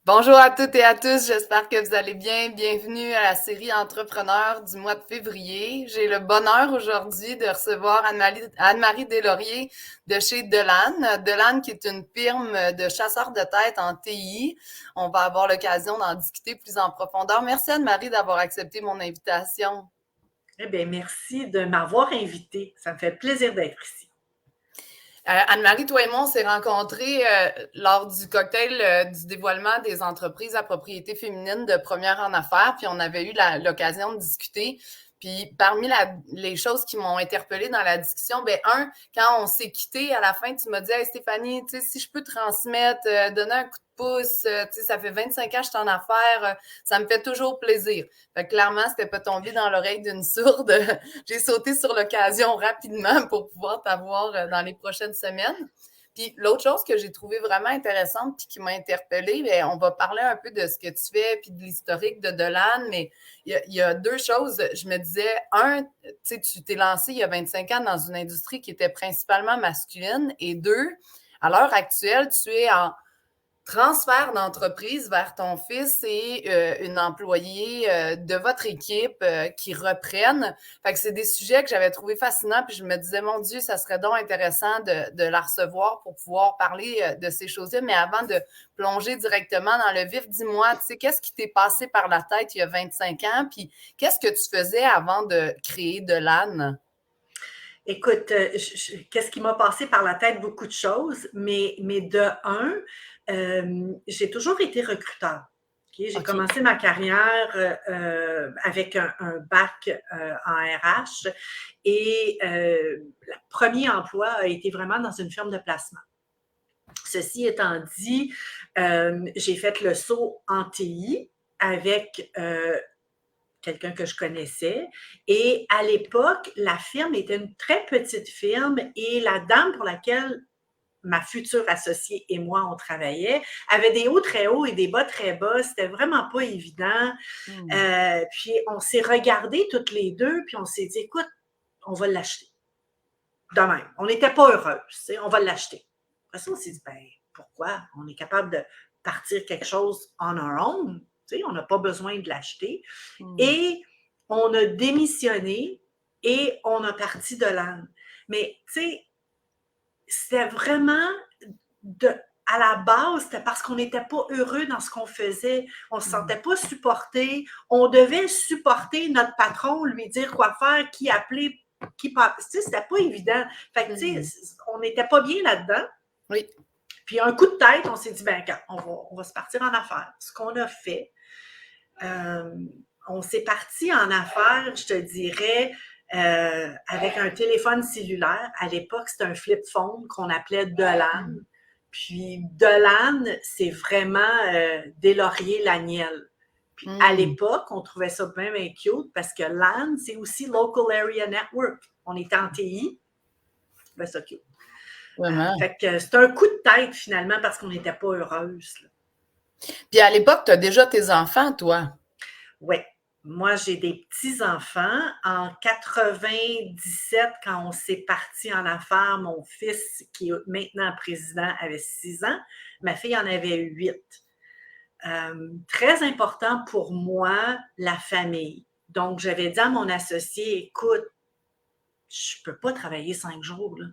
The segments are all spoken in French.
Bonjour à toutes et à tous, j'espère que vous allez bien. Bienvenue à la série Entrepreneurs du mois de février. J'ai le bonheur aujourd'hui de recevoir Anne-Marie Deslauriers de chez Delane. Delane qui est une firme de chasseurs de tête en TI. On va avoir l'occasion d'en discuter plus en profondeur. Merci Anne-Marie d'avoir accepté mon invitation. Eh bien, merci de m'avoir invité. Ça me fait plaisir d'être ici. Anne-Marie, toi et moi, on s'est rencontrés lors du cocktail du dévoilement des entreprises à propriété féminine de Première en Affaires, puis on avait eu l'occasion de discuter. Puis parmi les choses qui m'ont interpellée dans la discussion, ben quand on s'est quitté à la fin, tu m'as dit hey, Stéphanie, tu sais, si je peux transmettre, donner un coup de pouce, tu sais, ça fait 25 ans que je suis en affaires, ça me fait toujours plaisir. Fait que clairement, c'était pas tombé dans l'oreille d'une sourde. J'ai sauté sur l'occasion rapidement pour pouvoir t'avoir dans les prochaines semaines. Puis l'autre chose que j'ai trouvé vraiment intéressante puis qui m'a interpellée, bien, on va parler un peu de ce que tu fais puis de l'historique de Delane, mais il y a deux choses. Je me disais, tu sais, tu t'es lancé il y a 25 ans dans une industrie qui était principalement masculine, et deux, à l'heure actuelle, tu es en transfert d'entreprise vers ton fils et une employée de votre équipe qui reprennent. Fait que c'est des sujets que j'avais trouvé fascinants, puis je me disais, mon Dieu, ça serait donc intéressant de la recevoir pour pouvoir parler de ces choses-là. Mais avant de plonger directement dans le vif, dis-moi, tu sais, qu'est-ce qui t'est passé par la tête il y a 25 ans, puis qu'est-ce que tu faisais avant de créer Delane? Écoute, qu'est-ce qui m'a passé par la tête? Beaucoup de choses, mais de un, j'ai toujours été recruteur. Okay? J'ai OK. commencé ma carrière avec un bac en RH et le premier emploi a été vraiment dans une firme de placement. Ceci étant dit, j'ai fait le saut en TI avec quelqu'un que je connaissais. Et à l'époque, la firme était une très petite firme et la dame pour laquelle ma future associée et moi, on travaillait, avait des hauts très hauts et des bas très bas. C'était vraiment pas évident. Hmm. Puis on s'est regardés toutes les deux, puis on s'est dit, écoute, on va l'acheter. De même. On n'était pas heureuses, on va l'acheter. Après ça, on s'est dit, ben, pourquoi? On est capable de partir quelque chose on our own. On n'a pas besoin de l'acheter. Hmm. Et on a démissionné et on a parti de l'âne. Mais, tu sais, c'était vraiment de, à la base, c'était parce qu'on n'était pas heureux dans ce qu'on faisait. On ne se Hmm. sentait pas supporté. On devait supporter notre patron, lui dire quoi faire, qui appeler, qui pas. Tu sais, c'était pas évident. Fait que, tu Hmm. sais, on n'était pas bien là-dedans. Oui. Puis, un coup de tête, on s'est dit, ben, on va se partir en affaires. Ce qu'on a fait, euh, on s'est parti en affaires, je te dirais, avec un téléphone cellulaire. À l'époque, c'était un flip phone qu'on appelait Delan. Puis Delan, c'est vraiment des lauriers l'agnelle. Puis à Hmm. l'époque, on trouvait ça bien, bien cute parce que LAN, c'est aussi Local Area Network. On était en TI. Ben, c'est cute. Vraiment. Fait que c'est un coup de tête finalement parce qu'on n'était pas heureuse. Puis à l'époque, tu as déjà tes enfants, toi. Oui. Moi, j'ai des petits-enfants. En 97, quand on s'est parti en affaires, mon fils, qui est maintenant président, avait 6 ans. Ma fille en avait 8. Très important pour moi, la famille. Donc, j'avais dit à mon associé, écoute, je ne peux pas travailler 5 jours. Là.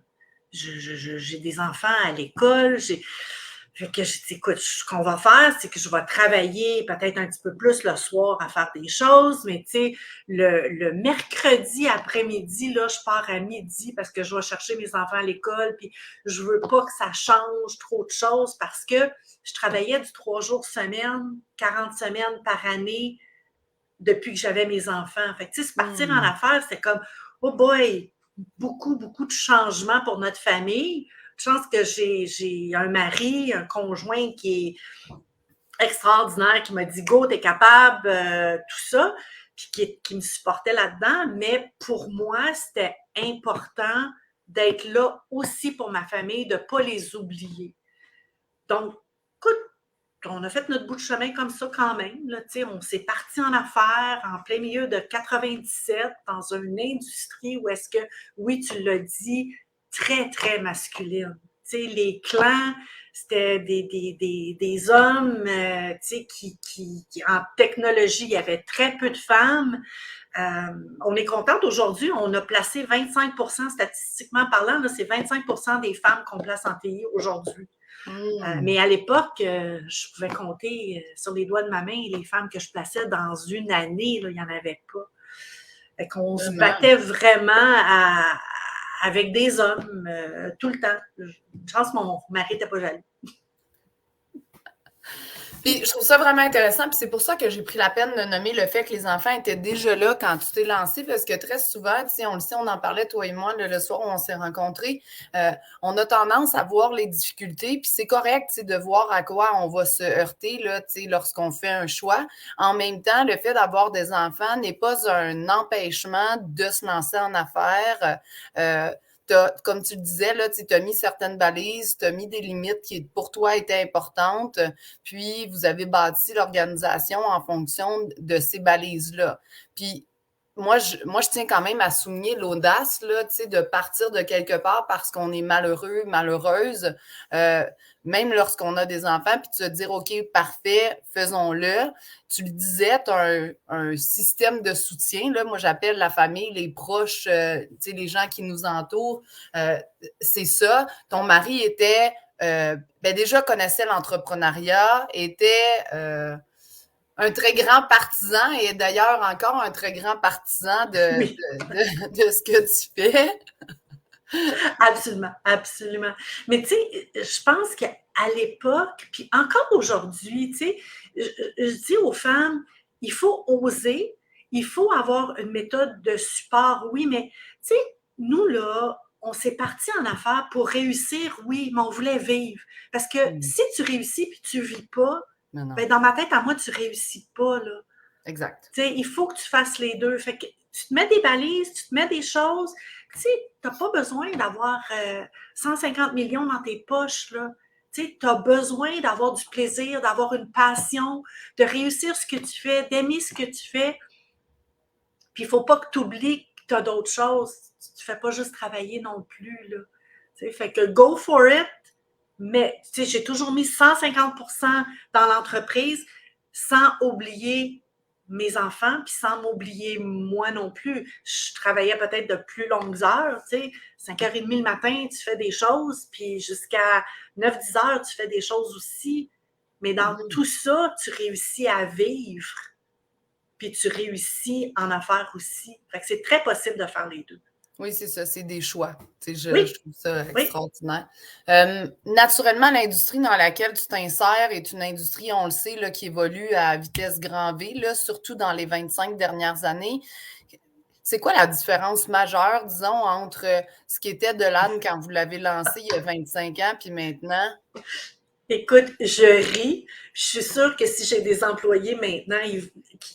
J'ai des enfants à l'école. Fait que je dis, écoute, ce qu'on va faire, c'est que je vais travailler peut-être un petit peu plus le soir à faire des choses, mais tu sais, le mercredi après-midi, là, je pars à midi parce que je vais chercher mes enfants à l'école, puis je veux pas que ça change trop de choses parce que je travaillais du 3 jours semaine, 40 semaines par année depuis que j'avais mes enfants. Fait que, tu sais, se partir en Hmm. affaires, c'était comme, oh boy, beaucoup, beaucoup de changements pour notre famille. Je pense que j'ai un mari, un conjoint qui est extraordinaire, qui m'a dit, go, t'es capable, tout ça, puis qui me supportait là-dedans. Mais pour moi, c'était important d'être là aussi pour ma famille, de ne pas les oublier. Donc, écoute, on a fait notre bout de chemin comme ça quand même. Là, on s'est parti en affaires en plein milieu de 97 dans une industrie où est-ce que, oui, tu l'as dit, très, très masculine. sais, les clans, c'était des hommes, tu sais, en technologie, il y avait très peu de femmes. On est contente aujourd'hui, on a placé 25%, statistiquement parlant, là, c'est 25% des femmes qu'on place en TI aujourd'hui. Mais à l'époque, je pouvais compter sur les doigts de ma main les femmes que je plaçais dans une année, là, il n'y en avait pas. Fait qu'on se battait vraiment avec des hommes tout le temps. Une chance, mon mari n'était pas jaloux. Puis je trouve ça vraiment intéressant, puis c'est pour ça que j'ai pris la peine de nommer le fait que les enfants étaient déjà là quand tu t'es lancé, parce que très souvent, tu sais, on le sait, on en parlait, toi et moi, le soir où on s'est rencontrés, on a tendance à voir les difficultés, puis c'est correct, tu sais, de voir à quoi on va se heurter, là, tu sais, lorsqu'on fait un choix. En même temps, le fait d'avoir des enfants n'est pas un empêchement de se lancer en affaires. Comme tu le disais, tu as mis certaines balises, tu as mis des limites qui pour toi étaient importantes, puis vous avez bâti l'organisation en fonction de ces balises-là. Puis moi, je tiens quand même à souligner l'audace là, de partir de quelque part parce qu'on est malheureux, malheureuse, même lorsqu'on a des enfants, puis de se dire, OK, parfait, faisons-le. Tu le disais, tu as un système de soutien. Là, moi, j'appelle la famille, les proches, les gens qui nous entourent. C'est ça. Ton mari était, déjà connaissait l'entrepreneuriat, était un très grand partisan et d'ailleurs encore un très grand partisan de ce que tu fais. Absolument, absolument. Mais tu sais, je pense qu'à l'époque, puis encore aujourd'hui, tu sais, je dis aux femmes, il faut oser, il faut avoir une méthode de support, oui, mais tu sais, nous là, on s'est parti en affaires pour réussir, oui, mais on voulait vivre. Parce que si tu réussis puis tu vis pas, ben dans ma tête, à moi, tu réussis pas, là. Exact. Tu sais, il faut que tu fasses les deux. Fait que tu te mets des balises, tu te mets des choses. Tu sais, tu n'as pas besoin d'avoir 150 millions dans tes poches, là. Tu sais, tu as besoin d'avoir du plaisir, d'avoir une passion, de réussir ce que tu fais, d'aimer ce que tu fais. Puis il ne faut pas que tu oublies que tu as d'autres choses. Tu ne fais pas juste travailler non plus, là. Tu sais, fait que go for it. Mais, tu sais, j'ai toujours mis 150% dans l'entreprise sans oublier mes enfants, puis sans m'oublier moi non plus. Je travaillais peut-être de plus longues heures, tu sais, 5h30 le matin, tu fais des choses, puis jusqu'à 9-10 heures, tu fais des choses aussi. Mais dans tout ça, tu réussis à vivre, puis tu réussis en affaires aussi. Fait que c'est très possible de faire les deux. Oui, c'est ça, c'est des choix. Oui. Je trouve ça extraordinaire. Naturellement, l'industrie dans laquelle tu t'insères est une industrie, on le sait, là, qui évolue à vitesse grand V, là, surtout dans les 25 dernières années. C'est quoi la différence majeure, disons, entre ce qui était Delane quand vous l'avez lancé il y a 25 ans, puis maintenant? Écoute, je ris. Je suis sûre que si j'ai des employés maintenant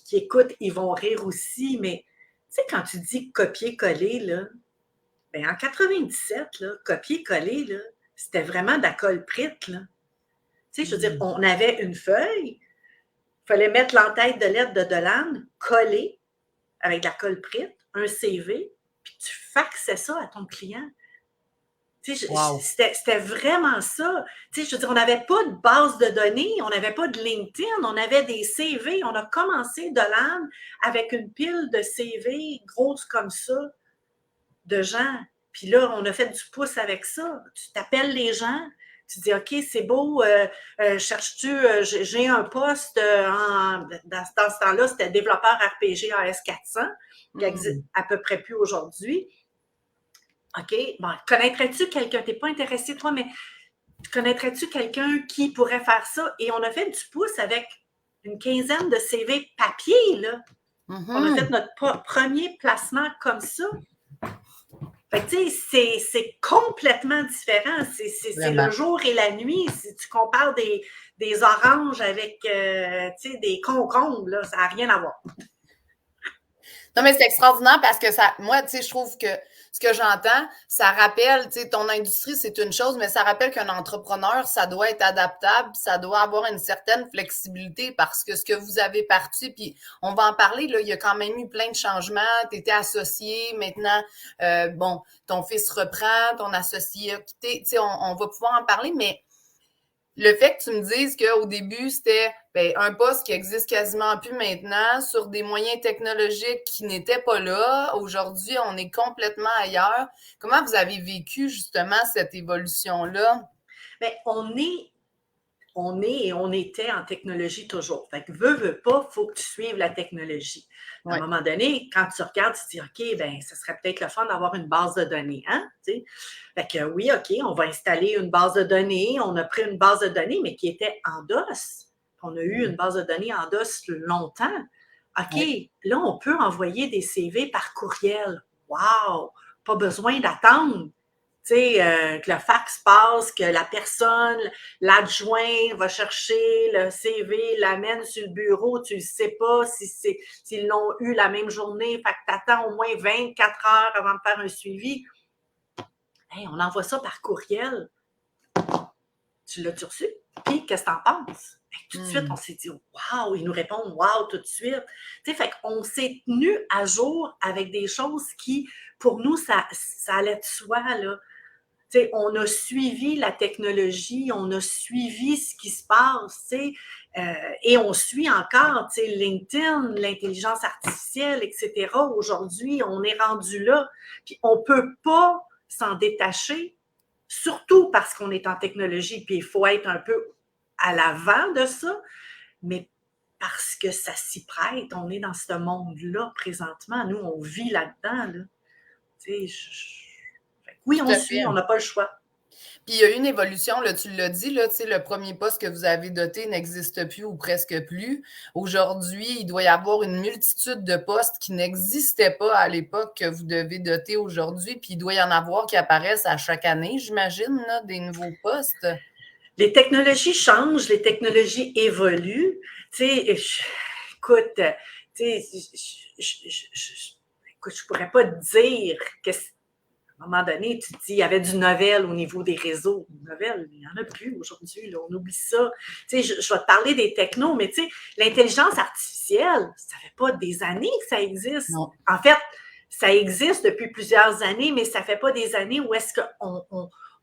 qui écoutent, ils vont rire aussi, mais tu sais, quand tu dis copier-coller, là, ben en 97, là, copier-coller, là, c'était vraiment de la colle-prite, là. Tu sais, je veux dire, on avait une feuille, il fallait mettre l'entête de lettres de Delane, coller avec de la colle-prite, un CV, puis tu faxais ça à ton client. Wow. C'était vraiment ça. Tu sais, je veux dire, on n'avait pas de base de données, on n'avait pas de LinkedIn, on avait des CV. On a commencé Delane avec une pile de CV grosses comme ça de gens. Puis là, on a fait du pouce avec ça. Tu t'appelles les gens, tu dis, OK, c'est beau, cherches-tu, j'ai un poste dans ce temps-là, c'était développeur RPG AS400, qui existe à peu près plus aujourd'hui. OK, bon, connaîtrais-tu quelqu'un? Tu n'es pas intéressé, toi, mais connaîtrais-tu quelqu'un qui pourrait faire ça? Et on a fait du pouce avec une quinzaine de CV papier, là. On a fait notre premier placement comme ça. Fait que, tu sais, c'est complètement différent. C'est le jour et la nuit. Si tu compares des oranges avec, tu sais, des concombres, là, ça n'a rien à voir. Non, mais c'est extraordinaire parce que moi, tu sais, je trouve que ce que j'entends, ça rappelle, tu sais, ton industrie, c'est une chose, mais ça rappelle qu'un entrepreneur, ça doit être adaptable, ça doit avoir une certaine flexibilité parce que ce que vous avez parti, puis on va en parler, là, il y a quand même eu plein de changements, tu étais associé, maintenant, bon, ton fils reprend, ton associé a quitté, tu sais, on va pouvoir en parler, mais le fait que tu me dises qu'au début, c'était un poste qui existe quasiment plus maintenant sur des moyens technologiques qui n'étaient pas là. Aujourd'hui, on est complètement ailleurs. Comment vous avez vécu justement cette évolution-là? Bien, on était en technologie toujours. Fait que veux pas, il faut que tu suives la technologie. À un moment donné, quand tu regardes, tu te dis, OK, ben, ça serait peut-être le fun d'avoir une base de données, hein? T'sais? Fait que oui, OK, on va installer une base de données. On a pris une base de données, mais qui était en DOS. On a eu une base de données en DOS longtemps. OK, là, on peut envoyer des CV par courriel. Wow! Pas besoin d'attendre. Tu sais, que le fax passe, que la personne, l'adjoint va chercher le CV, l'amène sur le bureau, tu ne sais pas s'ils l'ont eu la même journée, fait que tu attends au moins 24 heures avant de faire un suivi. Hey, on envoie ça par courriel. Tu l'as-tu reçu? Puis, qu'est-ce que tu en penses? Tout de suite, on s'est dit, wow, ils nous répondent, wow, tout de suite. Tu sais, fait qu'on s'est tenu à jour avec des choses qui, pour nous, ça allait de soi, là. T'sais, on a suivi la technologie, on a suivi ce qui se passe, et on suit encore LinkedIn, l'intelligence artificielle, etc. Aujourd'hui, on est rendu là. Puis on ne peut pas s'en détacher, surtout parce qu'on est en technologie, puis il faut être un peu à l'avant de ça, mais parce que ça s'y prête. On est dans ce monde-là présentement. Nous, on vit là-dedans. Là. Oui, on suit, on n'a pas le choix. Puis il y a eu une évolution, là, tu l'as dit, là, le premier poste que vous avez doté n'existe plus ou presque plus. Aujourd'hui, il doit y avoir une multitude de postes qui n'existaient pas à l'époque que vous devez doter aujourd'hui, puis il doit y en avoir qui apparaissent à chaque année, j'imagine, là, des nouveaux postes. Les technologies changent, les technologies évoluent. Écoute, je pourrais pas te dire que à un moment donné, tu te dis, il y avait du novel au niveau des réseaux. Novel, il n'y en a plus aujourd'hui, là, on oublie ça. Je vais te parler des technos, mais l'intelligence artificielle, ça fait pas des années que ça existe. Non. En fait, ça existe depuis plusieurs années, mais ça fait pas des années où est-ce qu'on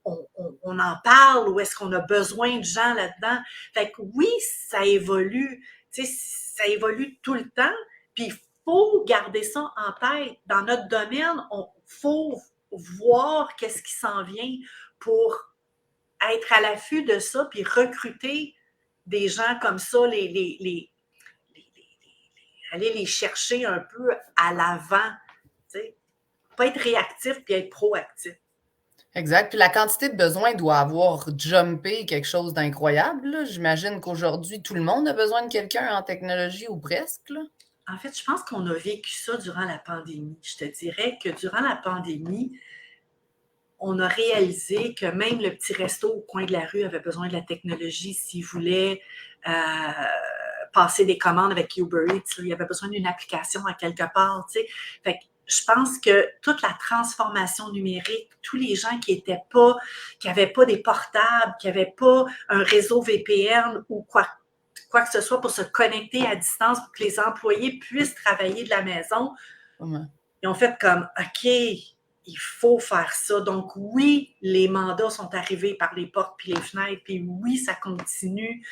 on en parle, où est-ce qu'on a besoin de gens là-dedans. Fait que oui, ça évolue. Ça évolue tout le temps, puis il faut garder ça en tête. Dans notre domaine, il faut voir qu'est-ce qui s'en vient pour être à l'affût de ça, puis recruter des gens comme ça, aller les chercher un peu à l'avant. Pas être réactif, puis être proactif. Exact. Puis la quantité de besoins doit avoir jumpé quelque chose d'incroyable. J'imagine qu'aujourd'hui, tout le monde a besoin de quelqu'un en technologie ou presque. Là. En fait, je pense qu'on a vécu ça durant la pandémie. Je te dirais que durant la pandémie, on a réalisé que même le petit resto au coin de la rue avait besoin de la technologie s'il voulait passer des commandes avec Uber Eats. Il avait besoin d'une application à quelque part. Fait que je pense que toute la transformation numérique, tous les gens qui n'avaient pas des portables, qui n'avaient pas un réseau VPN ou quoi que ce soit pour se connecter à distance pour que les employés puissent travailler de la maison, ils ont fait comme, OK, il faut faire ça. Donc oui, les mandats sont arrivés par les portes puis les fenêtres, puis oui, ça continue.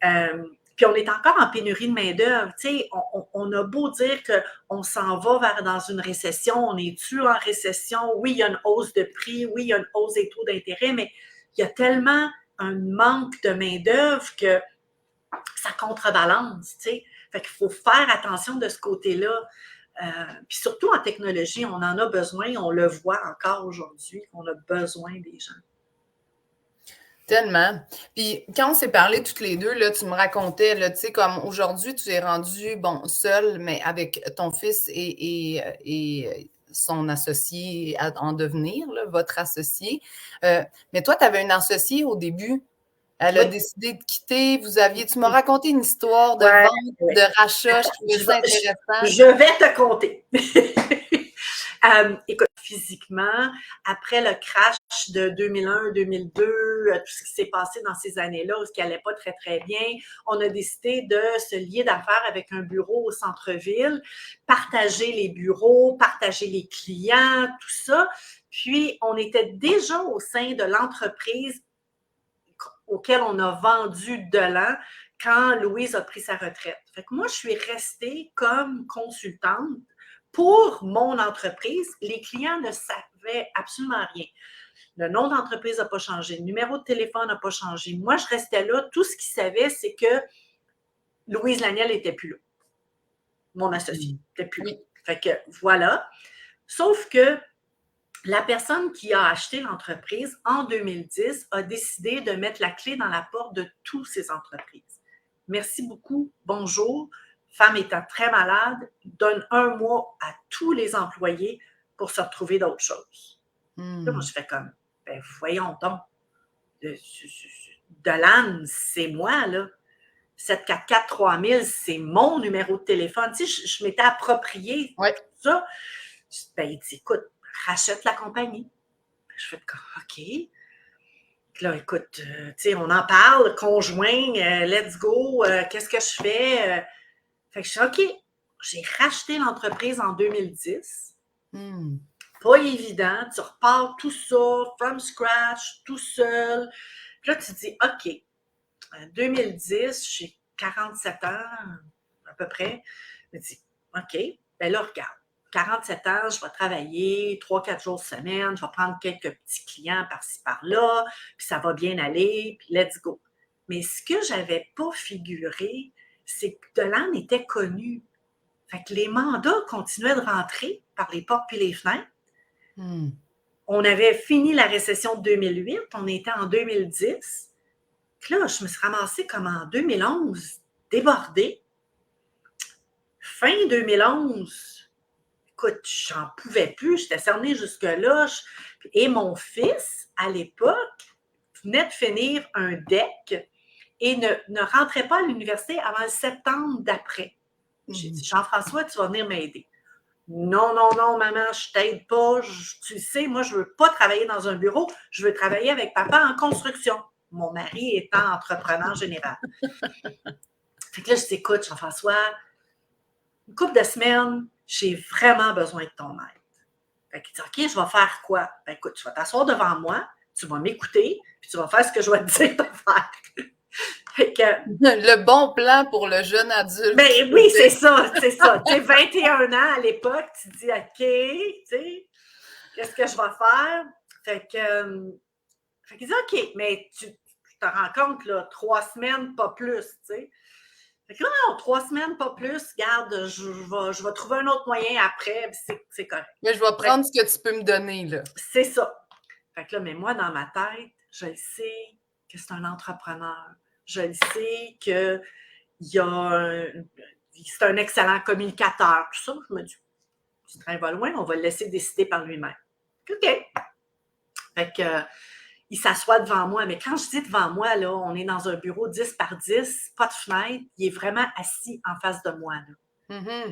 Puis on est encore en pénurie de main-d'œuvre. On a beau dire qu'on s'en va dans une récession, on est-tu en récession? Oui, il y a une hausse de prix, oui, il y a une hausse des taux d'intérêt, mais il y a tellement un manque de main-d'œuvre que ça contrebalance. Fait qu'il faut faire attention de ce côté-là. Puis surtout en technologie, on en a besoin, on le voit encore aujourd'hui, qu'on a besoin des gens. Tellement. Puis quand on s'est parlé toutes les deux, là, tu me racontais, là, tu sais, comme aujourd'hui, tu es rendu, bon, seul, mais avec ton fils et son associé en devenir, là, votre associé. Mais toi, tu avais une associée au début. Elle a décidé de quitter. Tu m'as raconté une histoire de vente, de rachat. Je trouvais ça intéressant. Je vais te conter. Écoute, physiquement, après le crash de 2001-2002, tout ce qui s'est passé dans ces années-là, où ce qui n'allait pas très, très bien, on a décidé de se lier d'affaires avec un bureau au centre-ville, partager les bureaux, partager les clients, tout ça. Puis, on était déjà au sein de l'entreprise auquel on a vendu Delan quand Louise a pris sa retraite. Fait que moi, je suis restée comme consultante pour mon entreprise. Les clients ne savaient absolument rien. Le nom d'entreprise n'a pas changé, le numéro de téléphone n'a pas changé. Moi, je restais là. Tout ce qu'ils savaient, c'est que Louise Laniel n'était plus là. Mon associé n'était plus là. Fait que voilà. Sauf que la personne qui a acheté l'entreprise en 2010 a décidé de mettre la clé dans la porte de toutes ces entreprises. Merci beaucoup, bonjour. Femme étant très malade, donne 1 mois à tous les employés pour se retrouver d'autres choses. Là, moi, je fais comme, ben voyons donc. Delan, c'est moi, là. 744-3000, c'est mon numéro de téléphone. Tu sais, je m'étais approprié ça. Ben, il dit, écoute, rachète la compagnie. Je fais comme, OK. Là, écoute, tu sais, on en parle, conjoint, let's go, qu'est-ce que je fais? Fait que je suis OK. J'ai racheté l'entreprise en 2010. Pas évident. Tu repars tout ça, from scratch, tout seul. Puis là, tu te dis, OK, en 2010, j'ai 47 ans, à peu près. Je me dis, OK, ben là, regarde. 47 ans, je vais travailler 3-4 jours semaine, je vais prendre quelques petits clients par-ci, par-là, puis ça va bien aller, puis let's go. Mais ce que je n'avais pas figuré, c'est que Delan était connu. Fait que les mandats continuaient de rentrer par les portes puis les fenêtres. On avait fini la récession de 2008, on était en 2010. Puis là, je me suis ramassée comme en 2011, débordée. Fin 2011, écoute, j'en pouvais plus, j'étais cernée jusque-là. Et mon fils, à l'époque, venait de finir un DEC et ne rentrait pas à l'université avant le septembre d'après. J'ai dit, Jean-François, tu vas venir m'aider. Non, non, non, maman, je t'aide pas. Tu le sais, moi, je veux pas travailler dans un bureau, je veux travailler avec papa en construction. Mon mari étant entrepreneur général. Fait que là, je dis, écoute, Jean-François, une couple de semaines, j'ai vraiment besoin de ton aide. Fait qu'il dit, OK, je vais faire quoi? Ben écoute, tu vas t'asseoir devant moi, tu vas m'écouter, puis tu vas faire ce que je vais te dire de faire. Fait que, le bon plan pour le jeune adulte. Ben oui, c'est ça, c'est ça. Tu sais, 21 ans à l'époque, tu te dis, OK, tu sais, qu'est-ce que je vais faire? Fait qu'il dit, OK, mais tu te rends compte, là, 3 semaines, pas plus, tu sais. Fait que là, non, 3 semaines, pas plus, garde, je vais trouver un autre moyen après, puis c'est correct. Mais je vais prendre ce que tu peux me donner, là. C'est ça. Fait que là, mais moi, dans ma tête, je le sais que c'est un entrepreneur. Je le sais que c'est un excellent communicateur, tout ça. Je me dis, ce train va loin, on va le laisser décider par lui-même. OK. Fait que, il s'assoit devant moi, mais quand je dis devant moi, là, on est dans un bureau 10 par 10, pas de fenêtre, il est vraiment assis en face de moi. Là.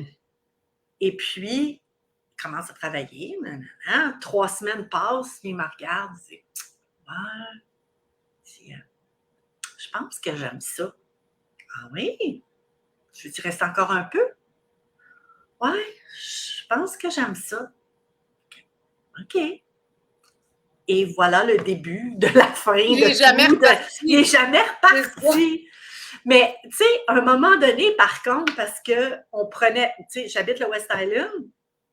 Et puis, il commence à travailler. 3 semaines passent, il me regarde, il dit, ouais, je pense que j'aime ça. Ah oui? Je lui dis, reste encore un peu? Ouais, je pense que j'aime ça. OK. Et voilà le début de la fin. Il n'est jamais reparti. Il n'est jamais reparti. Mais, tu sais, à un moment donné, par contre, parce qu'on prenait, tu sais, j'habite le West Island,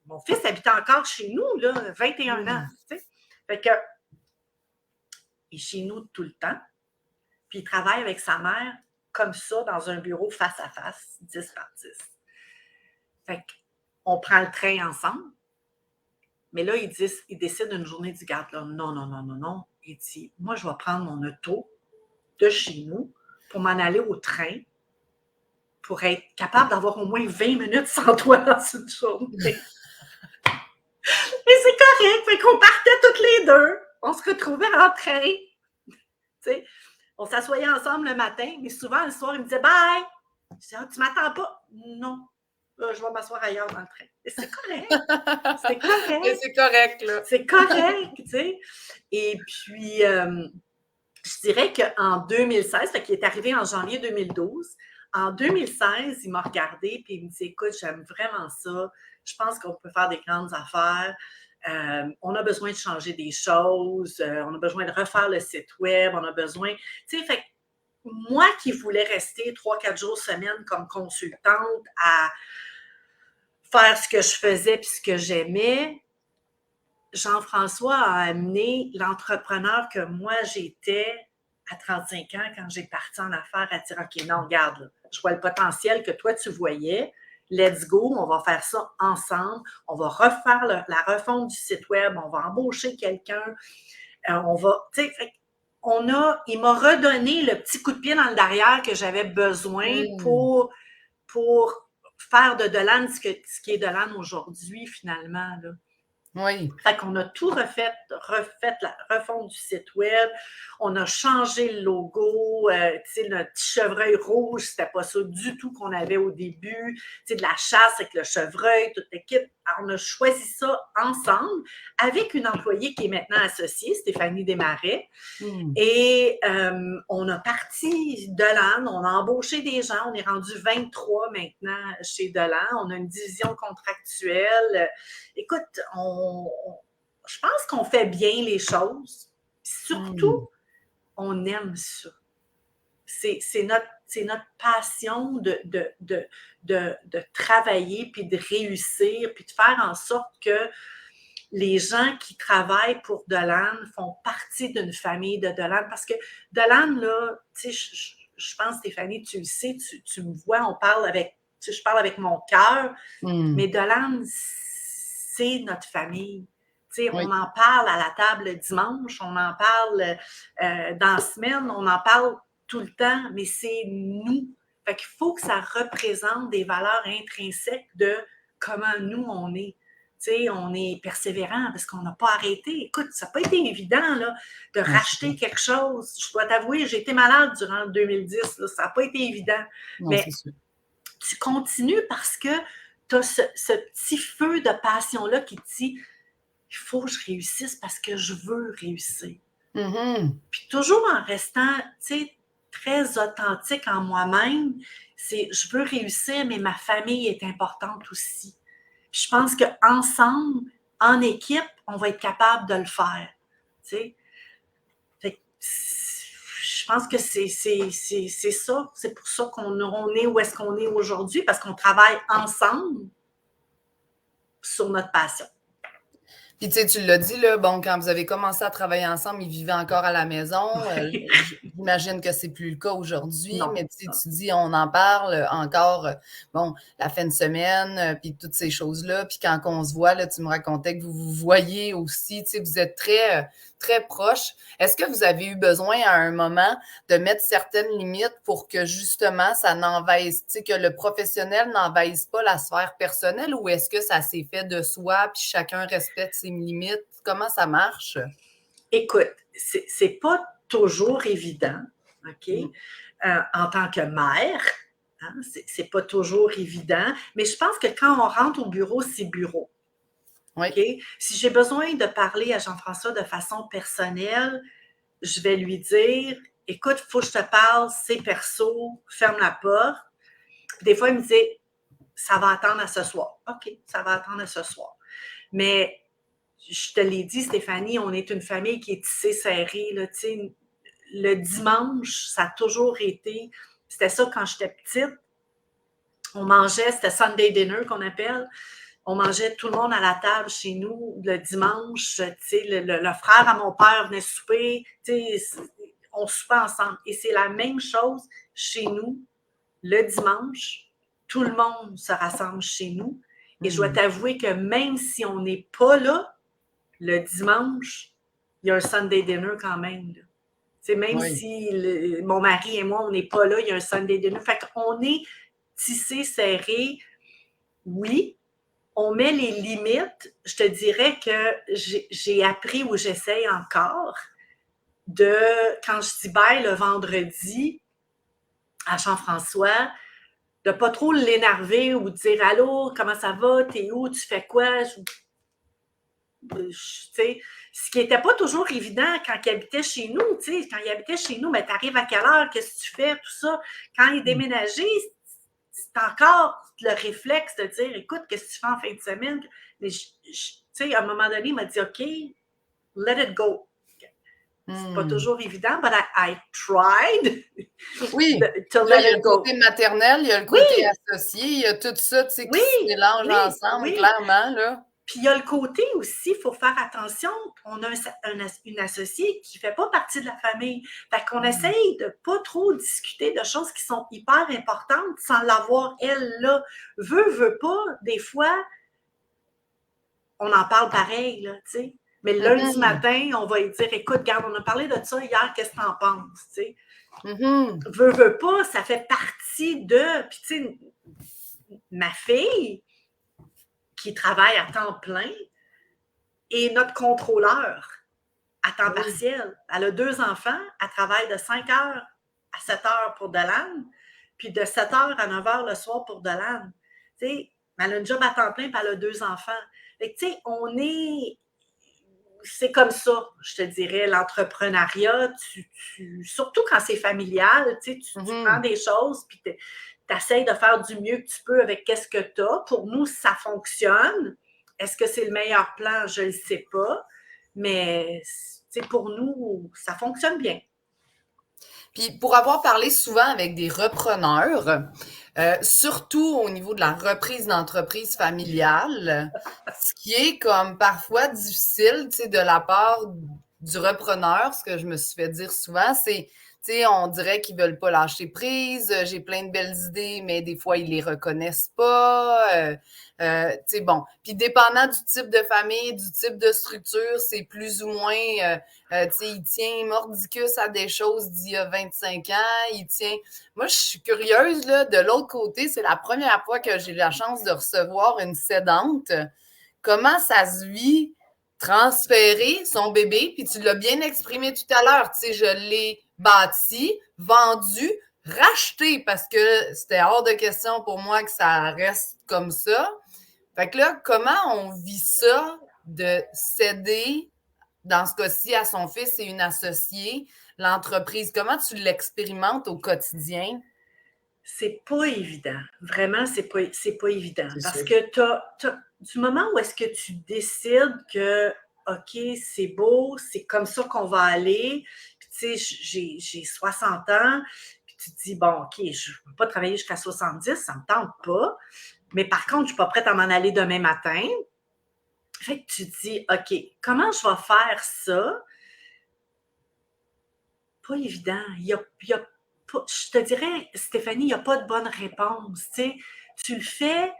mon fils habitait encore chez nous, là, 21 ans, tu sais. Fait que, il est chez nous tout le temps, puis il travaille avec sa mère comme ça, dans un bureau face à face, 10 par 10. Fait qu'on prend le train ensemble. Mais là, il décide une journée, il dit, garde là, non, non, non, non, non. Il dit, moi, je vais prendre mon auto de chez nous pour m'en aller au train pour être capable d'avoir au moins 20 minutes sans toi dans une journée. Et c'est correct. Fait qu'on partait toutes les deux. On se retrouvait en train. Tu sais, on s'assoyait ensemble le matin, mais souvent, le soir, il me disait, bye. Je disais, tu m'attends pas? Non. Je vais m'asseoir ailleurs dans le train. Et c'est correct. C'est correct. Et c'est correct, là. C'est correct, tu sais. Et puis, je dirais qu'en 2016, fait qu'il est arrivé en janvier 2012, en 2016, il m'a regardé et il me dit, écoute, j'aime vraiment ça. Je pense qu'on peut faire des grandes affaires. On a besoin de changer des choses. On a besoin de refaire le site web. On a besoin, tu sais, fait que moi qui voulais rester 3-4 jours semaine comme consultante à faire ce que je faisais puis ce que j'aimais, Jean-François a amené l'entrepreneur que moi j'étais à 35 ans quand j'ai parti en affaires à dire, OK, non, regarde, là, je vois le potentiel que toi tu voyais. Let's go, on va faire ça ensemble. On va refaire la refonte du site web. On va embaucher quelqu'un. On va, tu sais, il m'a redonné le petit coup de pied dans le derrière que j'avais besoin pour faire de Delane ce qui est Delane aujourd'hui, finalement, là. Oui. Fait qu'on a tout refait la refonte du site web. On a changé le logo. Tu sais, notre petit chevreuil rouge, c'était pas ça du tout qu'on avait au début. Tu sais, de la chasse avec le chevreuil, toute l'équipe. Alors, on a choisi ça ensemble avec une employée qui est maintenant associée, Stéphanie Desmarais. Et on a parti Delane, on a embauché des gens, on est rendu 23 maintenant chez Delane, on a une division contractuelle. Écoute, je pense qu'on fait bien les choses. Surtout, on aime ça. C'est notre passion de travailler, puis de réussir, puis de faire en sorte que les gens qui travaillent pour Delane font partie d'une famille de Delane. Parce que Delane, là, tu sais, je pense, Stéphanie, tu le sais, tu me vois, je parle avec mon cœur, mais Delane, c'est notre famille. Tu sais, on en parle à la table le dimanche, on en parle dans la semaine, on en parle tout le temps, mais c'est nous. Fait qu'il faut que ça représente des valeurs intrinsèques de comment nous, on est. Tu sais, on est persévérant parce qu'on n'a pas arrêté. Écoute, ça n'a pas été évident là, de racheter quelque chose. Je dois t'avouer, j'ai été malade durant le 2010. Là, ça n'a pas été évident. Non, mais tu continues parce que tu as ce petit feu de passion-là qui te dit « il faut que je réussisse parce que je veux réussir ». Puis toujours en restant, tu sais, très authentique en moi-même, c'est « je veux réussir, mais ma famille est importante aussi ». Je pense qu'ensemble, en équipe, on va être capable de le faire. Tu sais? Je pense que c'est ça. C'est pour ça qu'on est où est-ce qu'on est aujourd'hui, parce qu'on travaille ensemble sur notre passion. Puis, tu sais, tu l'as dit, là, bon, quand vous avez commencé à travailler ensemble, ils vivaient encore à la maison. J'imagine que c'est plus le cas aujourd'hui, mais tu dis, on en parle encore, bon, la fin de semaine, puis toutes ces choses-là. Puis quand on se voit, là, tu me racontais que vous vous voyez aussi, tu sais, vous êtes très, très proches. Est-ce que vous avez eu besoin à un moment de mettre certaines limites pour que justement ça n'envahisse, tu sais, que le professionnel n'envahisse pas la sphère personnelle, ou est-ce que ça s'est fait de soi puis chacun respecte ses limites? Comment ça marche? Écoute, c'est pas toujours évident, OK? En tant que mère, hein, c'est pas toujours évident, mais je pense que quand on rentre au bureau, c'est bureau. OK? Si j'ai besoin de parler à Jean-François de façon personnelle, je vais lui dire, écoute, il faut que je te parle, c'est perso, ferme la porte. Des fois, il me dit, ça va attendre à ce soir. OK, ça va attendre à ce soir. Mais je te l'ai dit, Stéphanie, on est une famille qui est tissée serrée. Là, le dimanche, ça a toujours été, c'était ça quand j'étais petite. On mangeait, c'était Sunday dinner qu'on appelle. On mangeait tout le monde à la table chez nous le dimanche. Le frère à mon père venait souper. On soupait ensemble. Et c'est la même chose chez nous. Le dimanche, tout le monde se rassemble chez nous. Et je dois t'avouer que même si on n'est pas là, le dimanche, il y a un Sunday dinner quand même. Même si mon mari et moi, on n'est pas là, il y a un Sunday dinner. Fait qu'on est tissé, serré. Oui, on met les limites. Je te dirais que j'ai appris ou j'essaye encore quand je dis bye le vendredi à Jean-François, de pas trop l'énerver ou de dire « Allô, comment ça va? T'es où? Tu fais quoi? » Tu sais, ce qui n'était pas toujours évident quand il habitait chez nous, tu sais, quand il habitait chez nous, mais t'arrives à quelle heure, qu'est-ce que tu fais, tout ça. Quand il est déménagé, c'est encore le réflexe de dire, écoute, qu'est-ce que tu fais en fin de semaine? Mais tu sais, à un moment donné, il m'a dit, OK, let it go. C'est pas toujours évident, but I tried Oui, to là, let il y a it le go. côté maternel, il y a le côté associé, il y a tout ça, tu sais, qui se mélange ensemble, clairement, là. Puis il y a le côté aussi, il faut faire attention, on a une associée qui ne fait pas partie de la famille. Fait qu'on essaye de pas trop discuter de choses qui sont hyper importantes sans l'avoir, elle, là. Veut pas, des fois, on en parle pareil, là, tu sais. Mais le lundi matin, on va lui dire, écoute, regarde, on a parlé de ça hier, qu'est-ce que t'en penses, tu sais. Veut pas, ça fait partie de... Puis tu sais, ma fille, qui travaille à temps plein, est notre contrôleur à temps partiel. Elle a 2 enfants, elle travaille de 5 heures à 7 heures pour Delan, puis de 7 heures à 9 heures le soir pour Delan. Tu sais, elle a un job à temps plein, puis elle a 2 enfants. Fait que, tu sais, c'est comme ça, je te dirais, l'entrepreneuriat, surtout quand c'est familial, tu prends des choses, puis tu essaies de faire du mieux que tu peux avec qu'est-ce que tu as. Pour nous, ça fonctionne. Est-ce que c'est le meilleur plan? Je ne le sais pas. Mais pour nous, ça fonctionne bien. Puis pour avoir parlé souvent avec des repreneurs, surtout au niveau de la reprise d'entreprise familiale, ce qui est comme parfois difficile, tu sais, de la part du repreneur, ce que je me suis fait dire souvent, c'est, tu sais, on dirait qu'ils veulent pas lâcher prise, j'ai plein de belles idées, mais des fois, ils les reconnaissent pas. Tu sais, bon. Puis dépendant du type de famille, du type de structure, c'est plus ou moins... tu sais, il tient mordicus à des choses d'il y a 25 ans. Il tient... Moi, je suis curieuse, là, de l'autre côté, c'est la première fois que j'ai la chance de recevoir une cédante. Comment ça se vit transférer son bébé? Puis tu l'as bien exprimé tout à l'heure, tu sais, je l'ai bâti, vendu, racheté parce que c'était hors de question pour moi que ça reste comme ça. Fait que là, comment on vit ça de céder dans ce cas-ci, à son fils et une associée, l'entreprise, comment tu l'expérimentes au quotidien? C'est pas évident. Vraiment, c'est pas évident. Parce sûr. que du moment où est-ce que tu décides que, OK, c'est beau, c'est comme ça qu'on va aller, puis tu sais, j'ai 60 ans, puis tu te dis, bon, OK, je ne peux pas travailler jusqu'à 70, ça ne me tente pas, mais par contre, je ne suis pas prête à m'en aller demain matin. Fait que tu te dis, OK, comment je vais faire ça? Pas évident. Il y a pas, je te dirais, Stéphanie, il n'y a pas de bonne réponse. Tu sais, tu le fais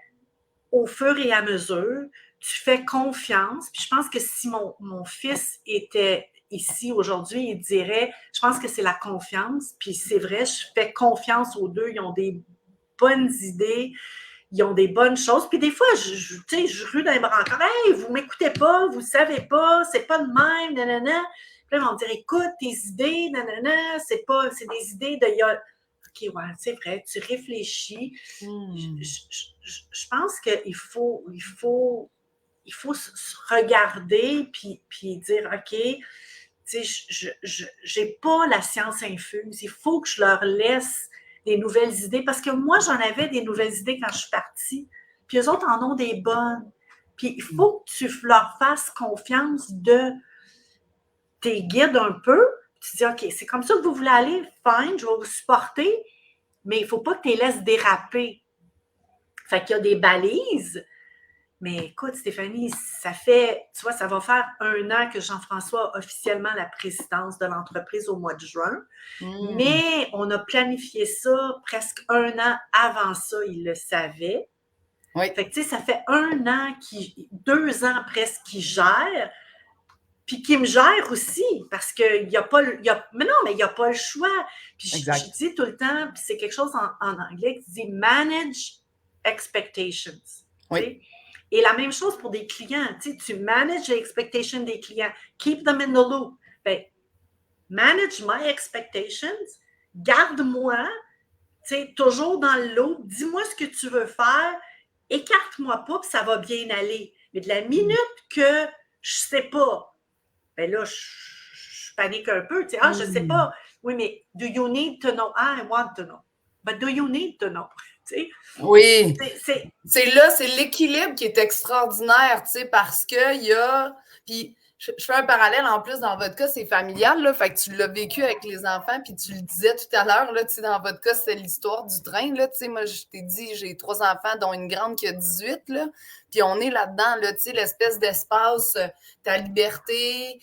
au fur et à mesure, tu fais confiance. Puis je pense que si mon fils était ici aujourd'hui, il dirait, je pense que c'est la confiance. Puis c'est vrai, je fais confiance aux deux. Ils ont des bonnes idées. Ils ont des bonnes choses. Puis des fois, tu sais, je rue dans les bras encore. Hey, vous m'écoutez pas, vous savez pas, c'est pas de même, nanana. Puis là, ils vont me dire, écoute, tes idées, nanana, c'est des idées de. OK, ouais, c'est vrai, tu réfléchis. Je pense qu'il faut se regarder puis dire, OK, tu sais, je n'ai pas la science infuse. Il faut que je leur laisse des nouvelles idées parce que moi, j'en avais des nouvelles idées quand je suis partie. Puis eux autres en ont des bonnes. Puis il faut que tu leur fasses confiance de tes guides un peu. Tu dis, OK, c'est comme ça que vous voulez aller, fine, je vais vous supporter, mais il ne faut pas que tu les laisses déraper. Fait qu'il y a des balises. Mais écoute, Stéphanie, ça va faire 1 an que Jean-François a officiellement la présidence de l'entreprise au mois de juin. Mais on a planifié ça presque 1 an avant ça, il le savait. Oui. Fait que, tu sais, ça fait 1 an, 2 ans presque qu'il gère, puis qu'il me gère aussi, parce qu'il n'y a pas mais non, mais il n'y a pas le choix. Puis je dis tout le temps, puis c'est quelque chose en anglais qui dit « manage expectations ». Oui. Et la même chose pour des clients. Tu manages les expectations des clients. Keep them in the loop. Ben, manage my expectations. Garde-moi. sais, toujours dans le lot, dis-moi ce que tu veux faire, écarte-moi pas, puis ça va bien aller. Mais de la minute que je sais pas, ben là, je panique un peu. Tu sais, je sais pas. Oui, mais do you need to know? I want to know. But do you need to know? Tu sais, Oui. C'est là, c'est l'équilibre qui est extraordinaire, tu sais, parce qu'il y a. Puis, je fais un parallèle en plus, dans votre cas, c'est familial, là, fait que tu l'as vécu avec les enfants, puis tu le disais tout à l'heure, là, tu sais, dans votre cas, c'est l'histoire du train, là, tu sais, moi, je t'ai dit, j'ai 3 enfants, dont une grande qui a 18, là, puis on est là-dedans, là, tu sais, l'espèce d'espace, ta liberté,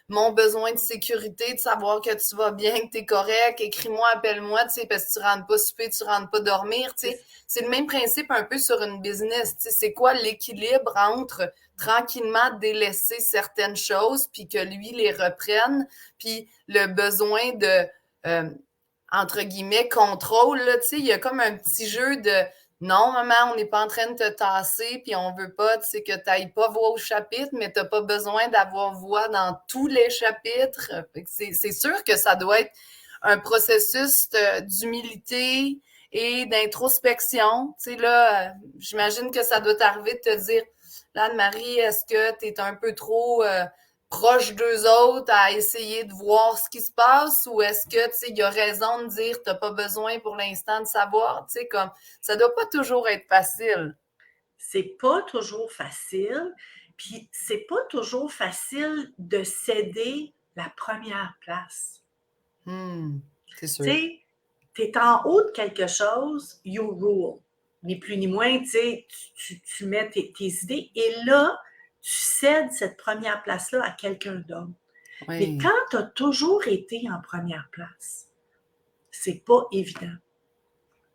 mon besoin de sécurité, de savoir que tu vas bien, que tu es correct, écris-moi, appelle-moi, tu sais, parce que tu rentres pas souper, tu rentres pas dormir, tu sais. C'est le même principe un peu sur une business, tu sais, c'est quoi l'équilibre entre tranquillement délaisser certaines choses, puis que lui les reprenne, puis le besoin de, entre guillemets, contrôle, là, tu sais, il y a comme un petit jeu de non, maman, on n'est pas en train de te tasser, puis on veut pas, tu sais, que tu n'ailles pas voix au chapitre, mais tu n'as pas besoin d'avoir voix dans tous les chapitres. C'est sûr que ça doit être un processus d'humilité et d'introspection. Tu sais, là, j'imagine que ça doit t'arriver de te dire, là, Anne-Marie, est-ce que tu es un peu trop proche d'eux autres à essayer de voir ce qui se passe, ou est-ce que, tu sais, il y a raison de dire t'as pas besoin pour l'instant de savoir, tu sais, comme ça doit pas toujours être facile. C'est pas toujours facile, puis c'est pas toujours facile de céder la première place. C'est sûr. Tu sais, t'es en haut de quelque chose, you rule. Ni plus ni moins, tu sais, tu mets tes idées, et là, tu cèdes cette première place-là à quelqu'un d'autre. Oui. Mais quand tu as toujours été en première place, c'est pas évident.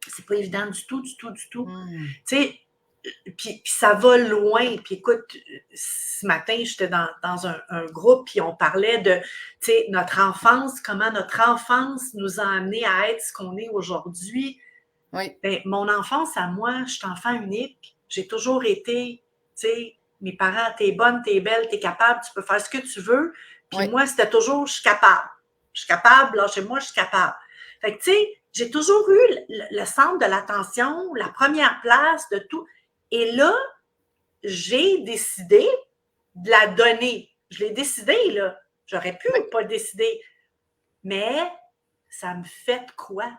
C'est pas évident du tout, du tout, du tout. Tu sais, puis ça va loin. Puis écoute, ce matin, j'étais dans un groupe, puis on parlait de, tu sais, notre enfance, comment notre enfance nous a amenés à être ce qu'on est aujourd'hui. Oui. Ben, mon enfance à moi, je suis enfant unique. J'ai toujours été, tu sais, mes parents, t'es bonne, t'es belle, t'es capable, tu peux faire ce que tu veux. Puis Oui. moi, c'était toujours, je suis capable. Je suis capable, lâchez-moi, je suis capable. Fait que, tu sais, j'ai toujours eu le centre de l'attention, la première place de tout. Et là, j'ai décidé de la donner. Je l'ai décidé, là. J'aurais pu pas le décider. Mais ça me fait quoi?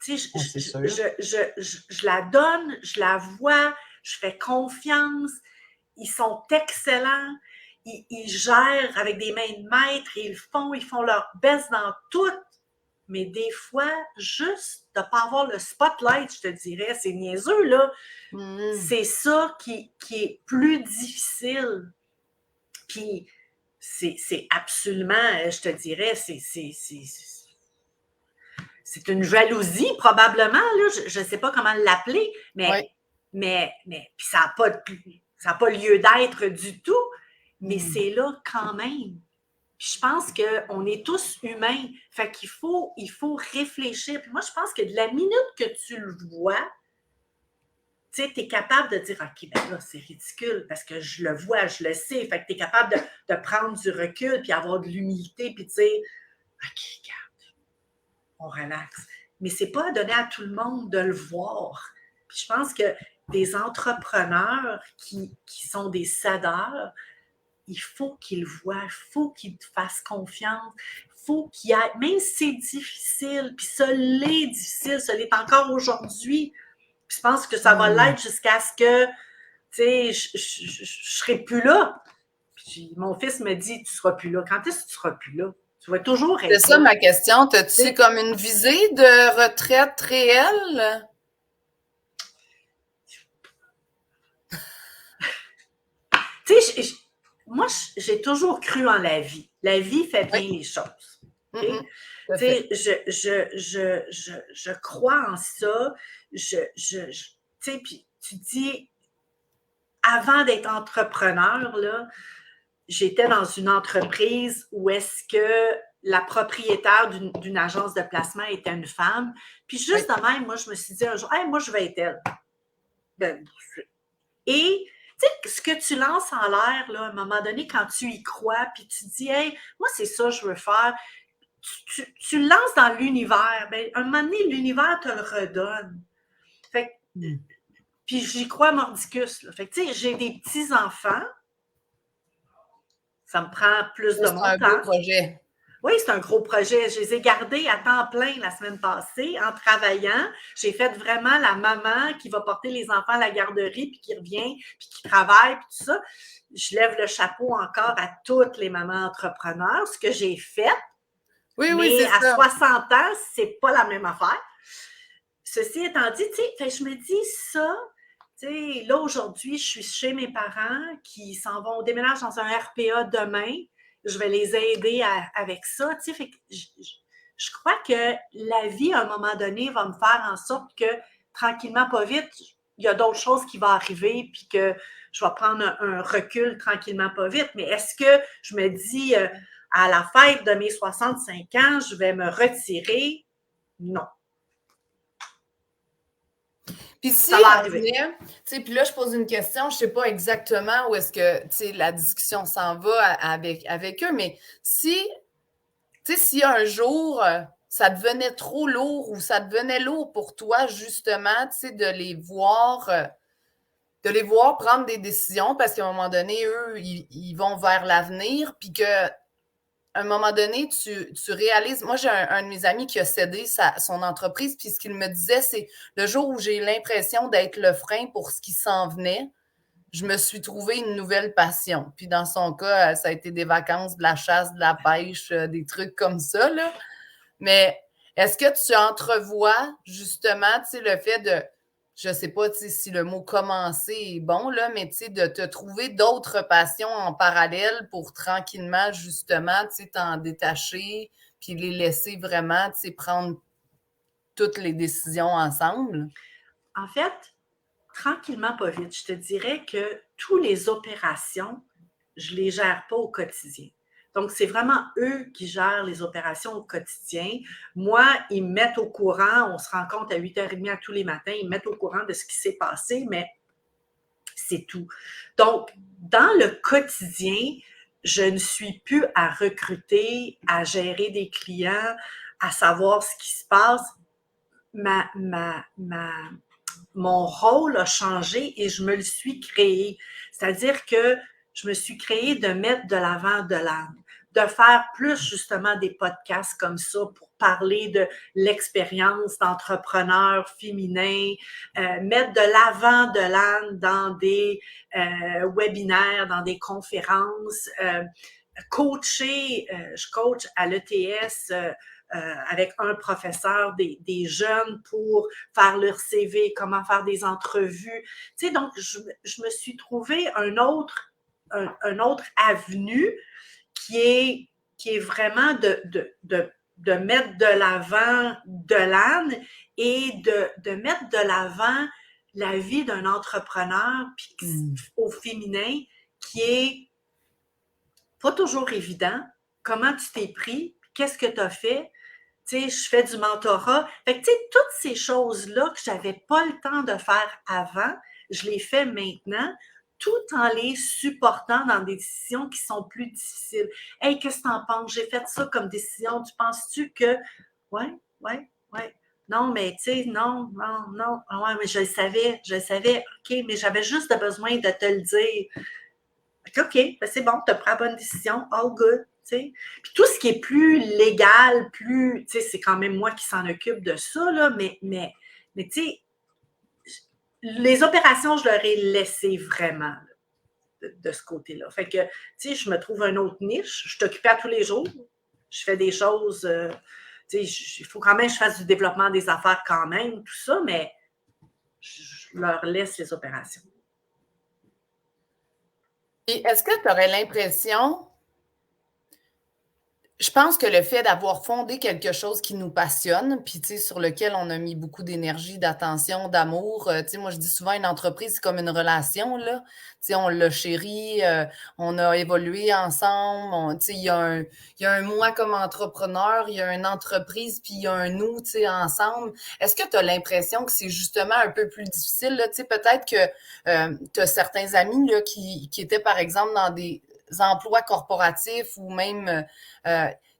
Tu sais, je la donne, je la vois, je fais confiance. Ils sont excellents. Ils gèrent avec des mains de maître, ils font leur best dans tout. Mais des fois, juste de ne pas avoir le spotlight, je te dirais, c'est niaiseux, là. C'est ça qui est plus difficile. Puis, c'est absolument, je te dirais, c'est une jalousie, probablement, là. Je ne sais pas comment l'appeler, mais puis ça n'a pas lieu d'être du tout, mais c'est là quand même. Puis je pense qu'on est tous humains. Fait qu'il faut réfléchir. Puis moi, je pense que de la minute que tu le vois, tu sais, tu es capable de dire, OK, ben là, c'est ridicule parce que je le vois, je le sais. Fait que tu es capable de prendre du recul puis avoir de l'humilité puis de dire, OK, regarde, on relaxe. Mais c'est pas à donner à tout le monde de le voir. Puis je pense que des entrepreneurs qui sont des cédeurs, il faut qu'ils le voient, il faut qu'ils te fassent confiance, il faut qu'il y ait, même si c'est difficile, puis ça l'est difficile, ça l'est encore aujourd'hui, puis je pense que ça va l'être jusqu'à ce que, tu sais, je serai plus là. Puis mon fils me dit, tu seras plus là. Quand est-ce que tu seras plus là? Tu vas toujours être là. C'est ça ma question. T'as-tu comme une visée de retraite réelle? Tu sais, moi, j'ai toujours cru en la vie. La vie fait bien les choses. Okay? Tu sais, je crois en ça. Tu sais, puis tu dis, avant d'être entrepreneur, là, j'étais dans une entreprise où est-ce que la propriétaire d'une agence de placement était une femme. Puis juste de même, moi, je me suis dit un jour, hey, moi, je vais être elle. Ben, et tu sais, ce que tu lances en l'air, là, à un moment donné, quand tu y crois, puis tu dis, hey, moi, c'est ça que je veux faire, tu tu le lances dans l'univers, ben, un moment donné, l'univers te le redonne. Fait que, puis j'y crois mordicus. Là. Fait que, tu sais, j'ai des petits-enfants. Ça me prend plus de mon temps. C'est un beau projet. Oui, c'est un gros projet. Je les ai gardés à temps plein la semaine passée en travaillant. J'ai fait vraiment la maman qui va porter les enfants à la garderie, puis qui revient, puis qui travaille, puis tout ça. Je lève le chapeau encore à toutes les mamans entrepreneurs, ce que j'ai fait. Oui, mais c'est à ça. 60 ans, c'est pas la même affaire. Ceci étant dit, tu sais, je me dis ça, tu sais, là, aujourd'hui, je suis chez mes parents qui s'en vont, déménagent dans un RPA demain. Je vais les aider avec ça, tu sais, fait que je crois que la vie, à un moment donné, va me faire en sorte que, tranquillement, pas vite, il y a d'autres choses qui vont arriver, puis que je vais prendre un recul tranquillement, pas vite. Mais est-ce que je me dis, à la fête de mes 65 ans, je vais me retirer? Non. Puis si Ça va on arriver. venait, tu sais, puis là, je pose une question, je sais pas exactement où est-ce que, tu sais, la discussion s'en va avec eux, mais si, tu sais, si un jour, ça devenait trop lourd ou ça devenait lourd pour toi, justement, tu sais, de les voir prendre des décisions parce qu'à un moment donné, eux, ils vont vers l'avenir, puis que à un moment donné, tu réalises. Moi, j'ai un de mes amis qui a cédé son entreprise, puis ce qu'il me disait, c'est le jour où j'ai l'impression d'être le frein pour ce qui s'en venait, je me suis trouvé une nouvelle passion. Puis dans son cas, ça a été des vacances, de la chasse, de la pêche, des trucs comme ça, là. Mais est-ce que tu entrevois justement, tu sais, le fait de, je sais pas si le mot commencer est bon, là, mais tu sais, de te trouver d'autres passions en parallèle pour tranquillement, justement, tu sais, t'en détacher, puis les laisser vraiment, tu sais, prendre toutes les décisions ensemble? En fait, tranquillement, pas vite, je te dirais que toutes les opérations, je ne les gère pas au quotidien. Donc, c'est vraiment eux qui gèrent les opérations au quotidien. Moi, ils me mettent au courant, on se rencontre à 8h30 à tous les matins, ils me mettent au courant de ce qui s'est passé, mais c'est tout. Donc, dans le quotidien, je ne suis plus à recruter, à gérer des clients, à savoir ce qui se passe. Mon rôle a changé et je me le suis créé. C'est-à-dire que je me suis créé de mettre de l'avant de l'âme, de faire plus justement des podcasts comme ça pour parler de l'expérience d'entrepreneurs féminins, mettre de l'avant de l'âme dans des webinaires, dans des conférences, coacher, je coach à l'ETS avec un professeur des jeunes pour faire leur CV, comment faire des entrevues. Tu sais, donc, je me suis trouvé un autre avenue qui est vraiment de mettre de l'avant de l'âne et de mettre de l'avant la vie d'un entrepreneur puis au féminin qui est pas toujours évident. Comment tu t'es pris? Qu'est-ce que tu as fait? Tu sais, je fais du mentorat. Fait que, tu sais, toutes ces choses-là que j'avais pas le temps de faire avant, je les fais maintenant, tout en les supportant dans des décisions qui sont plus difficiles. Hey, qu'est-ce que t'en penses? J'ai fait ça comme décision. Tu penses-tu que... Ouais. Non, mais tu sais, non. Ah ouais, mais je le savais. OK, mais j'avais juste besoin de te le dire. OK, ben c'est bon, tu as pris la bonne décision, all good. T'sais. Puis tout ce qui est plus légal, plus, tu sais, c'est quand même moi qui s'en occupe de ça, là, mais tu sais, les opérations, je leur ai laissé vraiment de ce côté-là. Fait que, tu sais, je me trouve une autre niche, je suis occupée à tous les jours, je fais des choses, tu sais, il faut quand même que je fasse du développement des affaires quand même, tout ça, mais je leur laisse les opérations. Et est-ce que tu aurais l'impression, je pense que le fait d'avoir fondé quelque chose qui nous passionne, puis tu sais, sur lequel on a mis beaucoup d'énergie, d'attention, d'amour, tu sais, moi je dis souvent une entreprise, c'est comme une relation, là. Tu sais, on l'a chérie, on a évolué ensemble, tu sais, il y a un moi comme entrepreneur, il y a une entreprise, puis il y a un nous, tu sais, ensemble. Est-ce que tu as l'impression que c'est justement un peu plus difficile, là? Tu sais, peut-être que tu as certains amis, là, qui étaient, par exemple, dans des emplois corporatifs ou même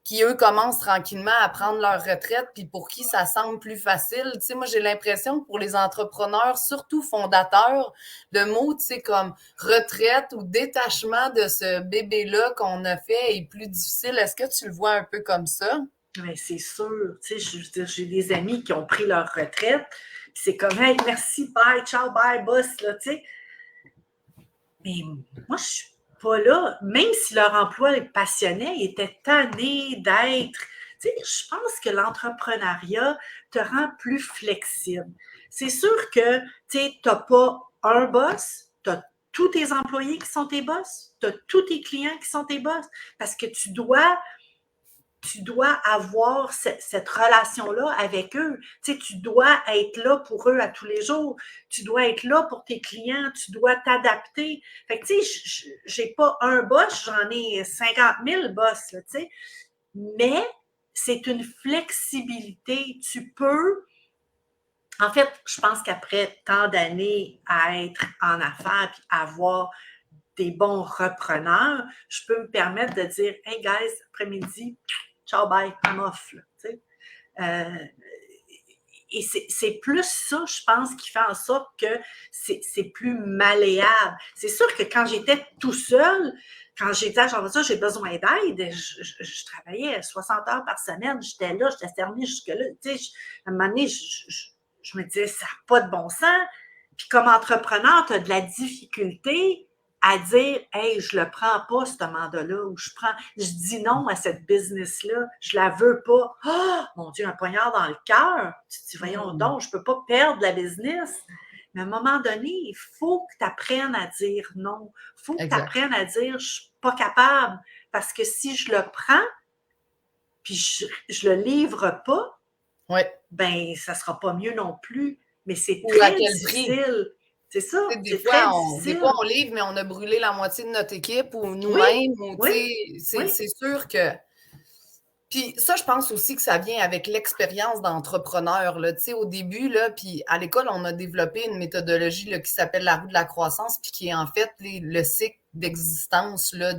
qui, eux, commencent tranquillement à prendre leur retraite, puis pour qui ça semble plus facile. Tu sais, moi, j'ai l'impression que pour les entrepreneurs, surtout fondateurs, le mot, tu sais, comme retraite ou détachement de ce bébé-là qu'on a fait est plus difficile. Est-ce que tu le vois un peu comme ça? Mais c'est sûr, tu sais, je veux dire, j'ai des amis qui ont pris leur retraite, c'est comme, hey, merci, bye, ciao, bye, boss, là, tu sais. Mais moi, je suis pas là. Même si leur emploi les passionnait, ils étaient tannés d'être. Tu sais, je pense que l'entrepreneuriat te rend plus flexible. C'est sûr que tu n'as pas un boss, tu as tous tes employés qui sont tes boss, tu as tous tes clients qui sont tes boss, parce que tu dois avoir cette relation-là avec eux. Tu sais, tu dois être là pour eux à tous les jours. Tu dois être là pour tes clients. Tu dois t'adapter. Fait que, tu sais, j'ai pas un boss, j'en ai 50 000 boss, là, tu sais. Mais c'est une flexibilité. Tu peux... En fait, je pense qu'après tant d'années à être en affaires puis avoir des bons repreneurs, je peux me permettre de dire, hey guys, après-midi, ciao, bye, I'm off. Là, tu sais. Et c'est plus ça, je pense, qui fait en sorte que c'est plus malléable. C'est sûr que quand j'étais tout seul, quand j'étais à ça, j'ai besoin d'aide. Je travaillais 60 heures par semaine, j'étais là, j'étais fermée jusque-là. Tu sais, à un moment donné, je me disais, ça n'a pas de bon sens. Puis comme entrepreneur, tu as de la difficulté à dire, hey, je le prends pas, ce mandat-là, ou je dis non à cette business-là, je la veux pas. Oh, mon Dieu, un poignard dans le cœur. Tu te dis, voyons donc, je peux pas perdre la business. Mais à un moment donné, il faut que tu apprennes à dire non. Il faut que tu apprennes à dire, je suis pas capable. Parce que si je le prends, puis je le livre pas, ben, ça sera pas mieux non plus. Mais c'est très difficile. C'est ça, des fois, on livre, mais on a brûlé la moitié de notre équipe ou nous-mêmes. C'est sûr que... Puis ça, je pense aussi que ça vient avec l'expérience d'entrepreneur. Là. Tu sais, au début, là, puis à l'école, on a développé une méthodologie là, qui s'appelle la roue de la croissance, puis qui est en fait le cycle d'existence là,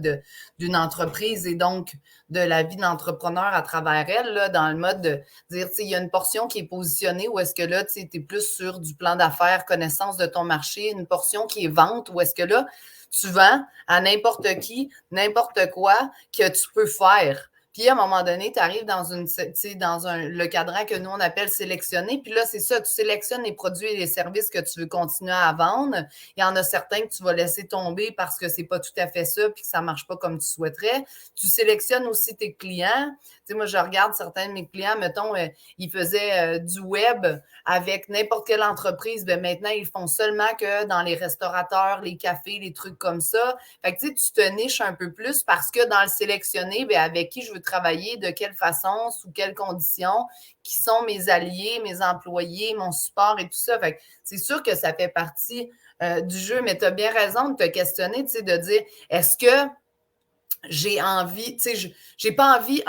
d'une entreprise et donc de la vie d'entrepreneur à travers elle, là, dans le mode de dire, tu sais, il y a une portion qui est positionnée où est-ce que là, tu sais, es plus sur du plan d'affaires, connaissance de ton marché, une portion qui est vente où est-ce que là, tu vends à n'importe qui, n'importe quoi que tu peux faire. Puis, à un moment donné, tu arrives dans le cadran que nous, on appelle sélectionner. Puis là, c'est ça, tu sélectionnes les produits et les services que tu veux continuer à vendre. Il y en a certains que tu vas laisser tomber parce que c'est pas tout à fait ça puis que ça marche pas comme tu souhaiterais. Tu sélectionnes aussi tes clients. Tu sais, moi, je regarde certains de mes clients, mettons, ils faisaient du web avec n'importe quelle entreprise. Bien, maintenant, ils font seulement que dans les restaurateurs, les cafés, les trucs comme ça. Fait que, tu sais, tu te niches un peu plus parce que dans le sélectionner, bien, avec qui je veux travailler, de quelle façon, sous quelles conditions, qui sont mes alliés, mes employés, mon support et tout ça. Fait que c'est sûr que ça fait partie du jeu, mais tu as bien raison de te questionner, tu sais, de dire, est-ce que j'ai envie, tu sais, j'ai pas envie,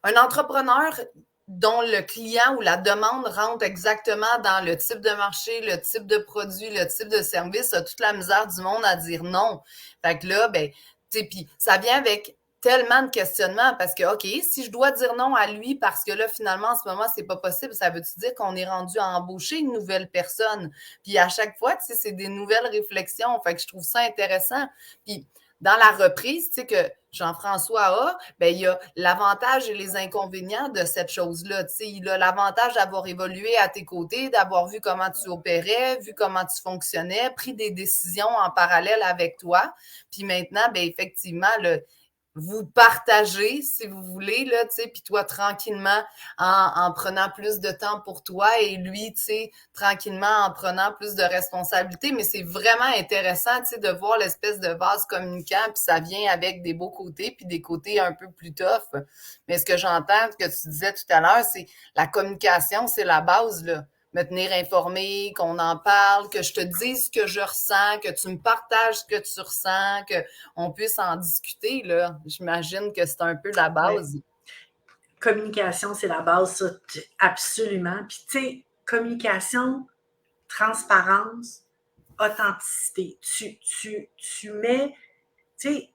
un entrepreneur dont le client ou la demande rentre exactement dans le type de marché, le type de produit, le type de service, a toute la misère du monde à dire non. Fait que là, ben, tu sais, puis ça vient avec tellement de questionnements parce que, OK, si je dois dire non à lui parce que là, finalement, en ce moment, c'est pas possible, ça veut-tu dire qu'on est rendu à embaucher une nouvelle personne? Puis à chaque fois, tu sais, c'est des nouvelles réflexions. Fait que je trouve ça intéressant. Puis dans la reprise, tu sais, que Jean-François a, ben, il y a l'avantage et les inconvénients de cette chose-là. Tu sais, il a l'avantage d'avoir évolué à tes côtés, d'avoir vu comment tu opérais, vu comment tu fonctionnais, pris des décisions en parallèle avec toi. Puis maintenant, ben, effectivement, vous partagez, si vous voulez, là, tu sais, puis toi, tranquillement, en prenant plus de temps pour toi et lui, tu sais, tranquillement, en prenant plus de responsabilités. Mais c'est vraiment intéressant, tu sais, de voir l'espèce de vase communicant, puis ça vient avec des beaux côtés, puis des côtés un peu plus tough. Mais ce que j'entends, ce que tu disais tout à l'heure, c'est la communication, c'est la base, là. Me tenir informé, qu'on en parle, que je te dise ce que je ressens, que tu me partages ce que tu ressens, qu'on puisse en discuter, là. J'imagine que c'est un peu la base. Ouais. Communication, c'est la base, ça, absolument. Puis, tu sais, communication, transparence, authenticité. Tu mets, tu sais,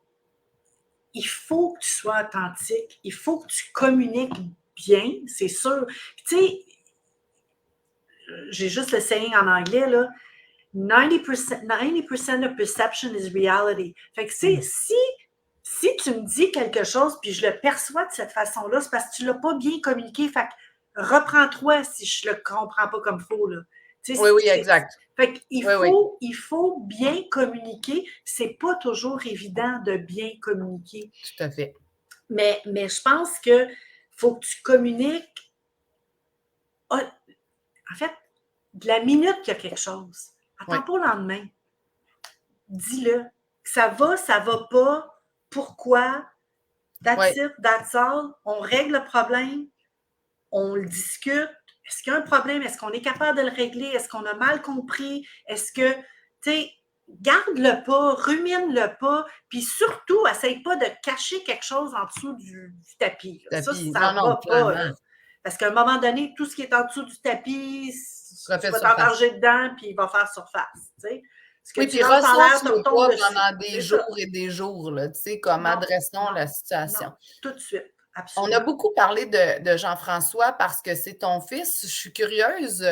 il faut que tu sois authentique, il faut que tu communiques bien, c'est sûr. Tu sais, j'ai juste le saying en anglais, là, 90% of perception is reality. Fait que si tu me dis quelque chose puis je le perçois de cette façon-là, c'est parce que tu ne l'as pas bien communiqué. Fait que reprends-toi si je le comprends pas comme il faut. Là. Oui, exact. Fait qu'il il faut bien communiquer. C'est pas toujours évident de bien communiquer. Tout à fait. Mais je pense que faut que tu communiques. En fait, de la minute qu'il y a quelque chose, attends pas le lendemain. Dis-le. Ça va pas, pourquoi, that's it, that's all. On règle le problème, on le discute. Est-ce qu'il y a un problème? Est-ce qu'on est capable de le régler? Est-ce qu'on a mal compris? Est-ce que, tu sais, garde-le pas, rumine-le pas, puis surtout, essaye pas de cacher quelque chose en dessous du tapis. Ça va pas. Là. Parce qu'à un moment donné, tout ce qui est en dessous du tapis, tu vas t'enfarger dedans, puis il va faire surface. Tu sais. Oui, puis ressens-le pas pendant des jours et des jours, là, tu sais, comme adressons la situation. Non, tout de suite. Absolument. On a beaucoup parlé de Jean-François parce que c'est ton fils. Je suis curieuse.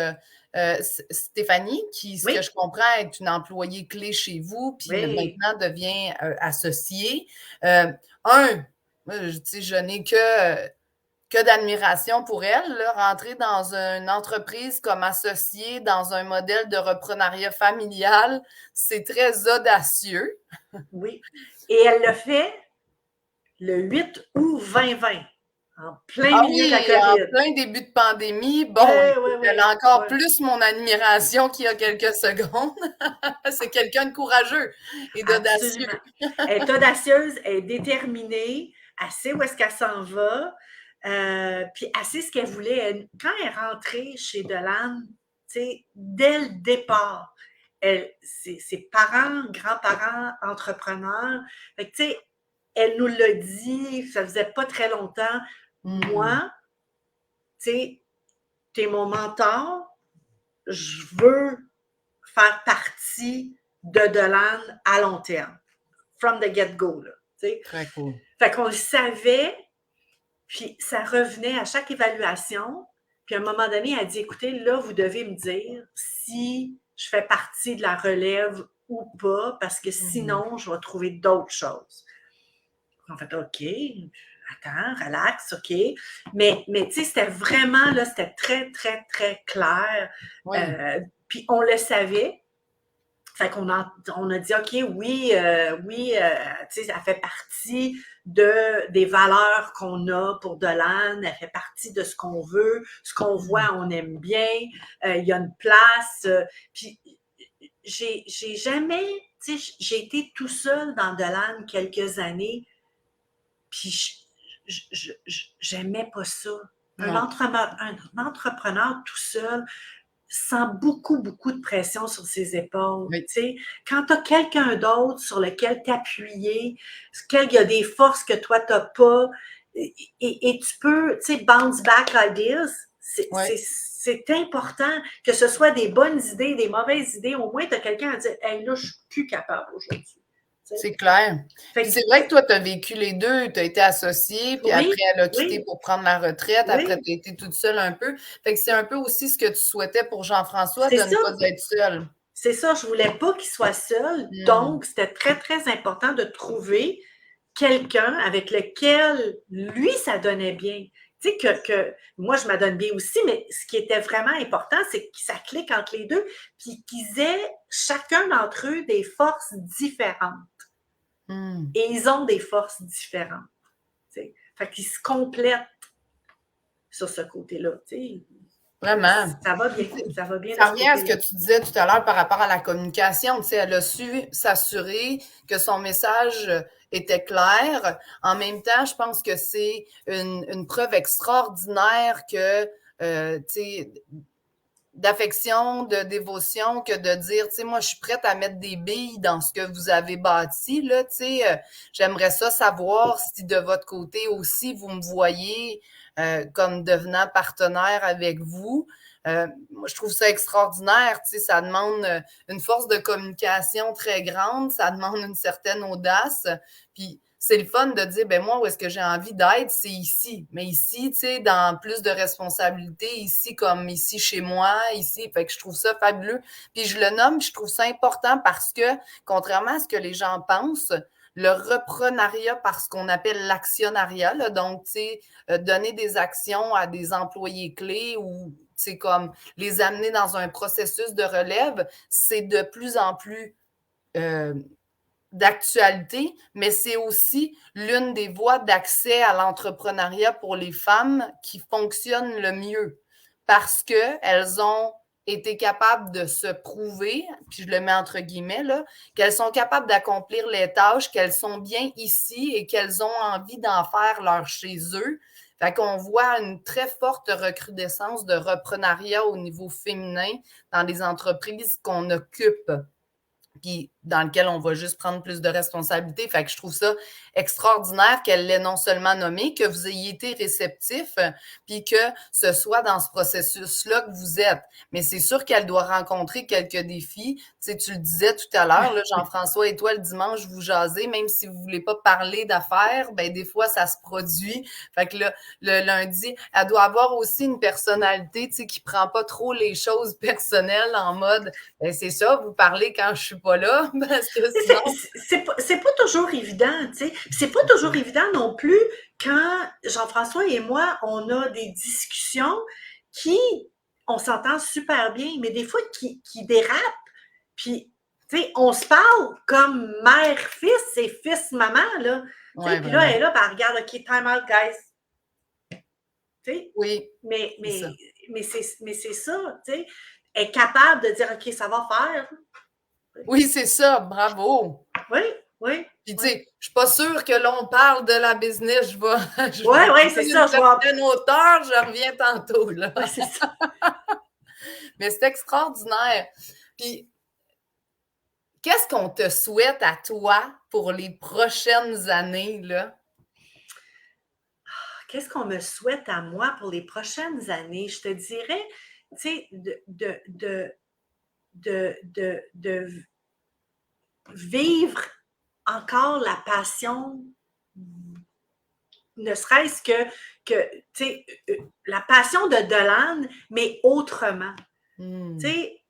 Stéphanie, qui, ce que je comprends, est une employée clé chez vous, puis maintenant devient associée. Je n'ai que d'admiration pour elle, là, rentrer dans une entreprise comme associée, dans un modèle de reprenariat familial, c'est très audacieux. Oui, et elle le fait le 8 août 2020. En plein milieu de la COVID. En plein début de pandémie. Bon, elle a encore plus mon admiration qu'il y a quelques secondes. C'est quelqu'un de courageux et d'audacieux. Elle est audacieuse, elle est déterminée, elle sait où est-ce qu'elle s'en va, puis elle sait ce qu'elle voulait. Quand elle est rentrée chez Delanne, dès le départ, ses parents, grands-parents, entrepreneurs, fait que, elle nous l'a dit, ça faisait pas très longtemps. Moi, t'es mon mentor, je veux faire partie de Delanne à long terme. From the get-go, là. Très cool. Fait qu'on le savait, puis ça revenait à chaque évaluation. Puis à un moment donné, elle a dit, écoutez, là, vous devez me dire si je fais partie de la relève ou pas, parce que sinon, je vais trouver d'autres choses. On fait OK, attends, relax, OK. Mais tu sais, c'était vraiment, là, c'était très, très, très clair. Puis on le savait. Fait qu'on on a dit, OK, oui, tu sais, ça fait partie des valeurs qu'on a pour Delanne, elle fait partie de ce qu'on veut, ce qu'on voit, on aime bien, il y a une place. Puis j'ai jamais, tu sais, j'ai été tout seul dans Delanne quelques années, puis j'aimais pas ça. Un entrepreneur tout seul sent beaucoup, beaucoup de pression sur ses épaules. Oui. Quand tu as quelqu'un d'autre sur lequel t'appuyer, qu'il y a des forces que toi, tu n'as pas, et tu peux, bounce back ideas, c'est important que ce soit des bonnes idées, des mauvaises idées. Au moins, tu as quelqu'un à dire « Hey, là, je ne suis plus capable aujourd'hui. » C'est clair. C'est vrai que toi, tu as vécu les deux. Tu as été associée, puis après, elle a quitté pour prendre la retraite. Après, tu as été toute seule un peu. Fait que c'est un peu aussi ce que tu souhaitais pour Jean-François, de ne pas être seul. C'est ça, je ne voulais pas qu'il soit seul. Donc, c'était très, très important de trouver quelqu'un avec lequel, lui, ça donnait bien. Tu sais, que moi, je m'adonne bien aussi, mais ce qui était vraiment important, c'est que ça clique entre les deux, puis qu'ils aient chacun d'entre eux des forces différentes. Et ils ont des forces différentes. T'sais. Fait qu'ils se complètent sur ce côté-là. Vraiment. Ça va bien. Ça va bien. Ça revient à ce que tu disais tout à l'heure par rapport à la communication. Elle a su s'assurer que son message était clair. En même temps, je pense que c'est une preuve extraordinaire que, d'affection, de dévotion, que de dire, tu sais, moi, je suis prête à mettre des billes dans ce que vous avez bâti, là, tu sais, j'aimerais ça savoir si de votre côté aussi, vous me voyez comme devenant partenaire avec vous. Moi, je trouve ça extraordinaire, tu sais, ça demande une force de communication très grande, ça demande une certaine audace, puis c'est le fun de dire, ben moi, où est-ce que j'ai envie d'être, c'est ici. Mais ici, tu sais, dans plus de responsabilités, ici comme ici chez moi, ici. Fait que je trouve ça fabuleux. Puis je le nomme, je trouve ça important parce que, contrairement à ce que les gens pensent, le reprenariat par ce qu'on appelle l'actionnariat, là, donc, tu sais, donner des actions à des employés clés ou, c'est comme les amener dans un processus de relève, c'est de plus en plus d'actualité, mais c'est aussi l'une des voies d'accès à l'entrepreneuriat pour les femmes qui fonctionne le mieux parce qu'elles ont été capables de se prouver, puis je le mets entre guillemets, là, qu'elles sont capables d'accomplir les tâches, qu'elles sont bien ici et qu'elles ont envie d'en faire leur chez eux. Fait qu'on voit une très forte recrudescence de reprenariat au niveau féminin dans les entreprises qu'on occupe, puis dans lequel on va juste prendre plus de responsabilités. Fait que je trouve ça extraordinaire qu'elle l'ait non seulement nommé, que vous ayez été réceptif, puis que ce soit dans ce processus-là que vous êtes. Mais c'est sûr qu'elle doit rencontrer quelques défis. Tu sais, tu le disais tout à l'heure, là, Jean-François et toi, le dimanche, vous jasez, même si vous voulez pas parler d'affaires, ben des fois, ça se produit. Fait que là, le lundi, elle doit avoir aussi une personnalité, tu sais, qui prend pas trop les choses personnelles en mode, ben c'est ça, vous parlez quand je suis pas là, parce que sinon... C'est pas toujours évident, tu sais. C'est pas toujours évident non plus quand Jean-François et moi, on a des discussions qui, on s'entend super bien, mais des fois qui dérapent. Puis, tu sais, on se parle comme mère-fils et fils-maman, là. Ouais, puis là, elle est là, ben, regarde, OK, time out, guys. Tu sais, oui, mais, c'est ça. mais c'est ça, tu sais. Elle est capable de dire, OK, ça va faire. Oui, c'est ça, bravo. Oui, oui. Puis, tu sais, je suis pas sûre que l'on parle de la business. Je vais Oui, c'est prendre ça. une certaine hauteur, je reviens tantôt, là. Ouais, c'est ça. Mais c'est extraordinaire. Puis, qu'est-ce qu'on te souhaite à toi pour les prochaines années, là? Qu'est-ce qu'on me souhaite à moi pour les prochaines années? Je te dirais, tu sais, de vivre encore la passion, ne serait-ce que tu sais, la passion de Dolan, mais autrement. Tu sais,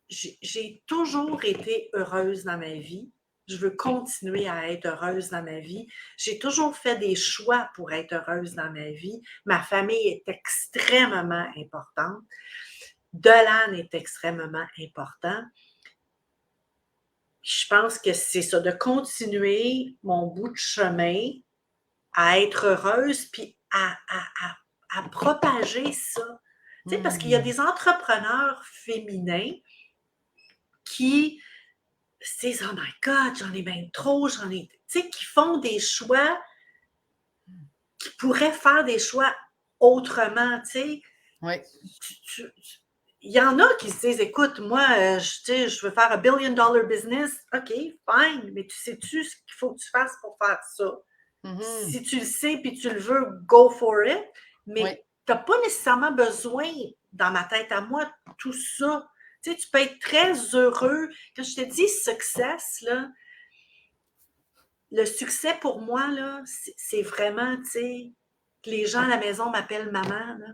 j'ai toujours été heureuse dans ma vie. Je veux continuer à être heureuse dans ma vie. J'ai toujours fait des choix pour être heureuse dans ma vie. Ma famille est extrêmement importante. Dolan est extrêmement important. Je pense que c'est ça, de continuer mon bout de chemin à être heureuse, puis à propager ça. Tu sais, parce qu'il y a des entrepreneurs féminins qui se disent « Oh my God, j'en ai bien trop, j'en ai... » Tu sais, qui font des choix, qui pourraient faire des choix autrement, tu sais. Oui. Il y en a qui se disent « Écoute, moi, je veux faire un billion-dollar business. » OK, fine, mais tu sais-tu ce qu'il faut que tu fasses pour faire ça? Si tu le sais puis tu le veux, go for it. Mais tu n'as pas nécessairement besoin, dans ma tête à moi, tout ça. Tu sais, tu peux être très heureux. Quand je te dis success, là, le succès pour moi, là, c'est vraiment, tu sais, que les gens à la maison m'appellent maman. Là.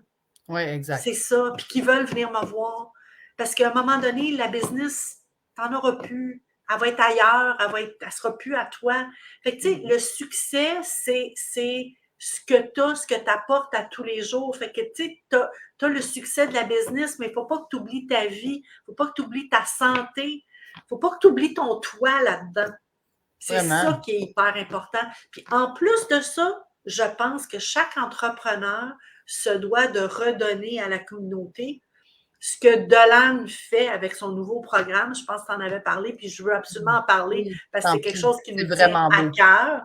Oui, exact. C'est ça. Puis qu'ils veulent venir me voir. Parce qu'à un moment donné, la business, tu n'en auras plus. Elle va être ailleurs, elle ne sera plus à toi. Fait que, tu sais, le succès, c'est ce que tu as, ce que tu apportes à tous les jours. Fait que, tu sais, tu as le succès de la business, mais il ne faut pas que tu oublies ta vie, il ne faut pas que tu oublies ta santé, il ne faut pas que tu oublies ton toit là-dedans. C'est ça qui est hyper important. Puis en plus de ça, je pense que chaque entrepreneur se doit de redonner à la communauté ce que Dolan fait avec son nouveau programme. Je pense que tu en avais parlé, puis je veux absolument en parler parce que c'est quelque chose qui nous tient à cœur.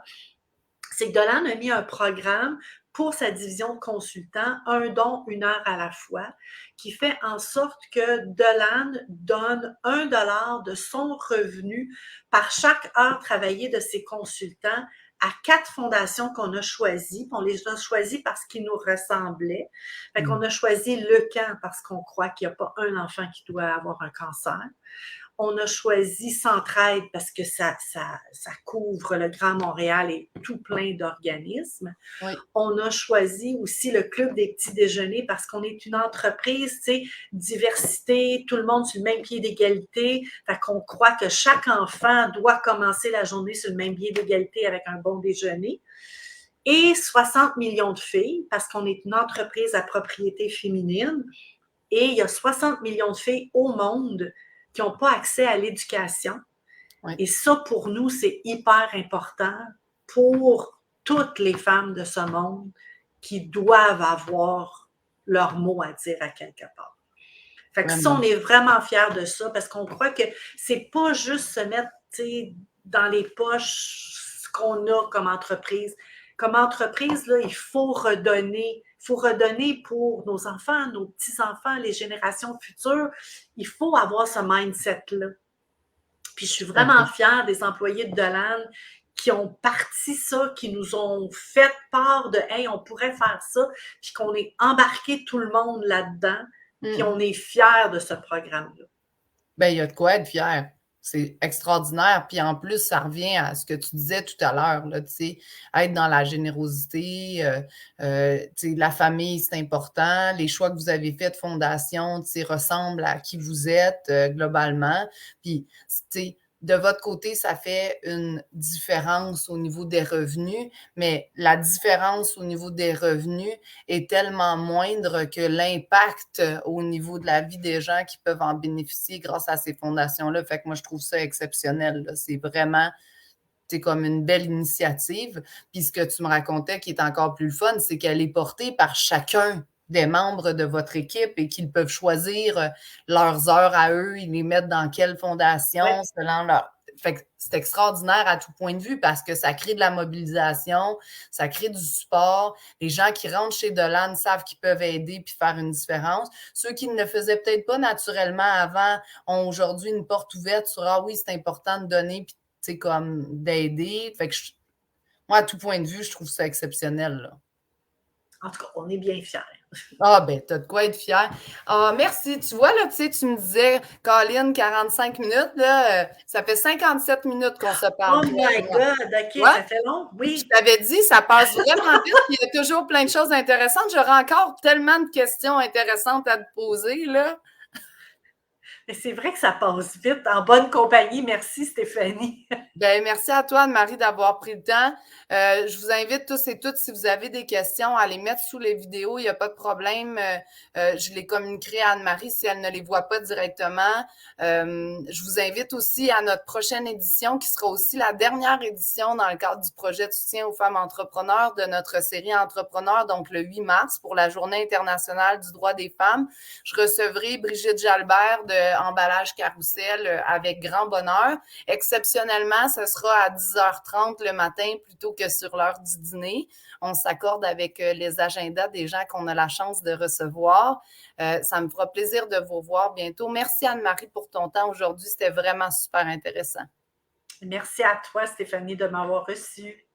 C'est que Dolan a mis un programme pour sa division de consultants, un don, 1 heure à la fois, qui fait en sorte que Dolan donne 1 $ de son revenu par chaque heure travaillée de ses consultants à 4 fondations qu'on a choisies. On les a choisies parce qu'ils nous ressemblaient. Fait qu'on a choisi Le Camp parce qu'on croit qu'il n'y a pas un enfant qui doit avoir un cancer. On a choisi Centraide parce que ça couvre le Grand Montréal et tout plein d'organismes. Oui. On a choisi aussi le Club des petits déjeuners parce qu'on est une entreprise, tu sais, diversité, tout le monde sur le même pied d'égalité. Fait qu'on croit que chaque enfant doit commencer la journée sur le même pied d'égalité avec un bon déjeuner. Et 60 millions de filles, parce qu'on est une entreprise à propriété féminine, et il y a 60 millions de filles au monde qui n'ont pas accès à l'éducation. Oui. Et ça, pour nous, c'est hyper important pour toutes les femmes de ce monde qui doivent avoir leur mot à dire à quelque part. Fait que ça, on est vraiment fiers de ça parce qu'on croit que c'est pas juste se mettre dans les poches ce qu'on a comme entreprise. Comme entreprise, là, il faut redonner. Il faut redonner pour nos enfants, nos petits-enfants, les générations futures. Il faut avoir ce mindset-là. Puis je suis vraiment fière des employés de Dolan qui ont parti ça, qui nous ont fait part de « Hey, on pourrait faire ça », puis qu'on est embarqué tout le monde là-dedans, puis on est fiers de ce programme-là. Bien, il y a de quoi être fier. C'est extraordinaire. Puis en plus, ça revient à ce que tu disais tout à l'heure, là, tu sais, être dans la générosité, tu sais, la famille, c'est important. Les choix que vous avez faits de fondation, tu sais, ressemblent à qui vous êtes globalement. Puis, tu sais, de votre côté, ça fait une différence au niveau des revenus, mais la différence au niveau des revenus est tellement moindre que l'impact au niveau de la vie des gens qui peuvent en bénéficier grâce à ces fondations-là. Fait que moi, je trouve ça exceptionnel, là. C'est vraiment, c'est comme une belle initiative. Puis ce que tu me racontais qui est encore plus le fun, c'est qu'elle est portée par chacun des membres de votre équipe et qu'ils peuvent choisir leurs heures à eux, ils les mettent dans quelle fondation, selon leur... Fait que c'est extraordinaire à tout point de vue parce que ça crée de la mobilisation, ça crée du support. Les gens qui rentrent chez Dolan savent qu'ils peuvent aider puis faire une différence. Ceux qui ne le faisaient peut-être pas naturellement avant ont aujourd'hui une porte ouverte sur « Ah oui, c'est important de donner puis tu sais, comme d'aider. » Fait que moi, à tout point de vue, je trouve ça exceptionnel, là. En tout cas, on est bien fiers. Ah, ben, t'as de quoi être fier. Ah, merci. Tu vois, là, tu sais, tu me disais, Colin, 45 minutes, là, ça fait 57 minutes qu'on se parle. Oh my God, OK, ouais? Ça fait long? Oui. Je t'avais dit, ça passe vraiment vite, il y a toujours plein de choses intéressantes. J'aurais encore tellement de questions intéressantes à te poser, là. Mais c'est vrai que ça passe vite, en bonne compagnie. Merci, Stéphanie. Bien, merci à toi, Anne-Marie, d'avoir pris le temps. Je vous invite tous et toutes, si vous avez des questions, à les mettre sous les vidéos. Il n'y a pas de problème. Je les communiquerai à Anne-Marie si elle ne les voit pas directement. Je vous invite aussi à notre prochaine édition, qui sera aussi la dernière édition dans le cadre du projet de soutien aux femmes entrepreneurs de notre série Entrepreneurs, donc le 8 mars, pour la Journée internationale du droit des femmes. Je recevrai Brigitte Jalbert de Emballage Carrousel avec grand bonheur. Exceptionnellement, ce sera à 10h30 le matin plutôt que sur l'heure du dîner. On s'accorde avec les agendas des gens qu'on a la chance de recevoir. Ça me fera plaisir de vous voir bientôt. Merci Anne-Marie pour ton temps aujourd'hui. C'était vraiment super intéressant. Merci à toi, Stéphanie, de m'avoir reçue.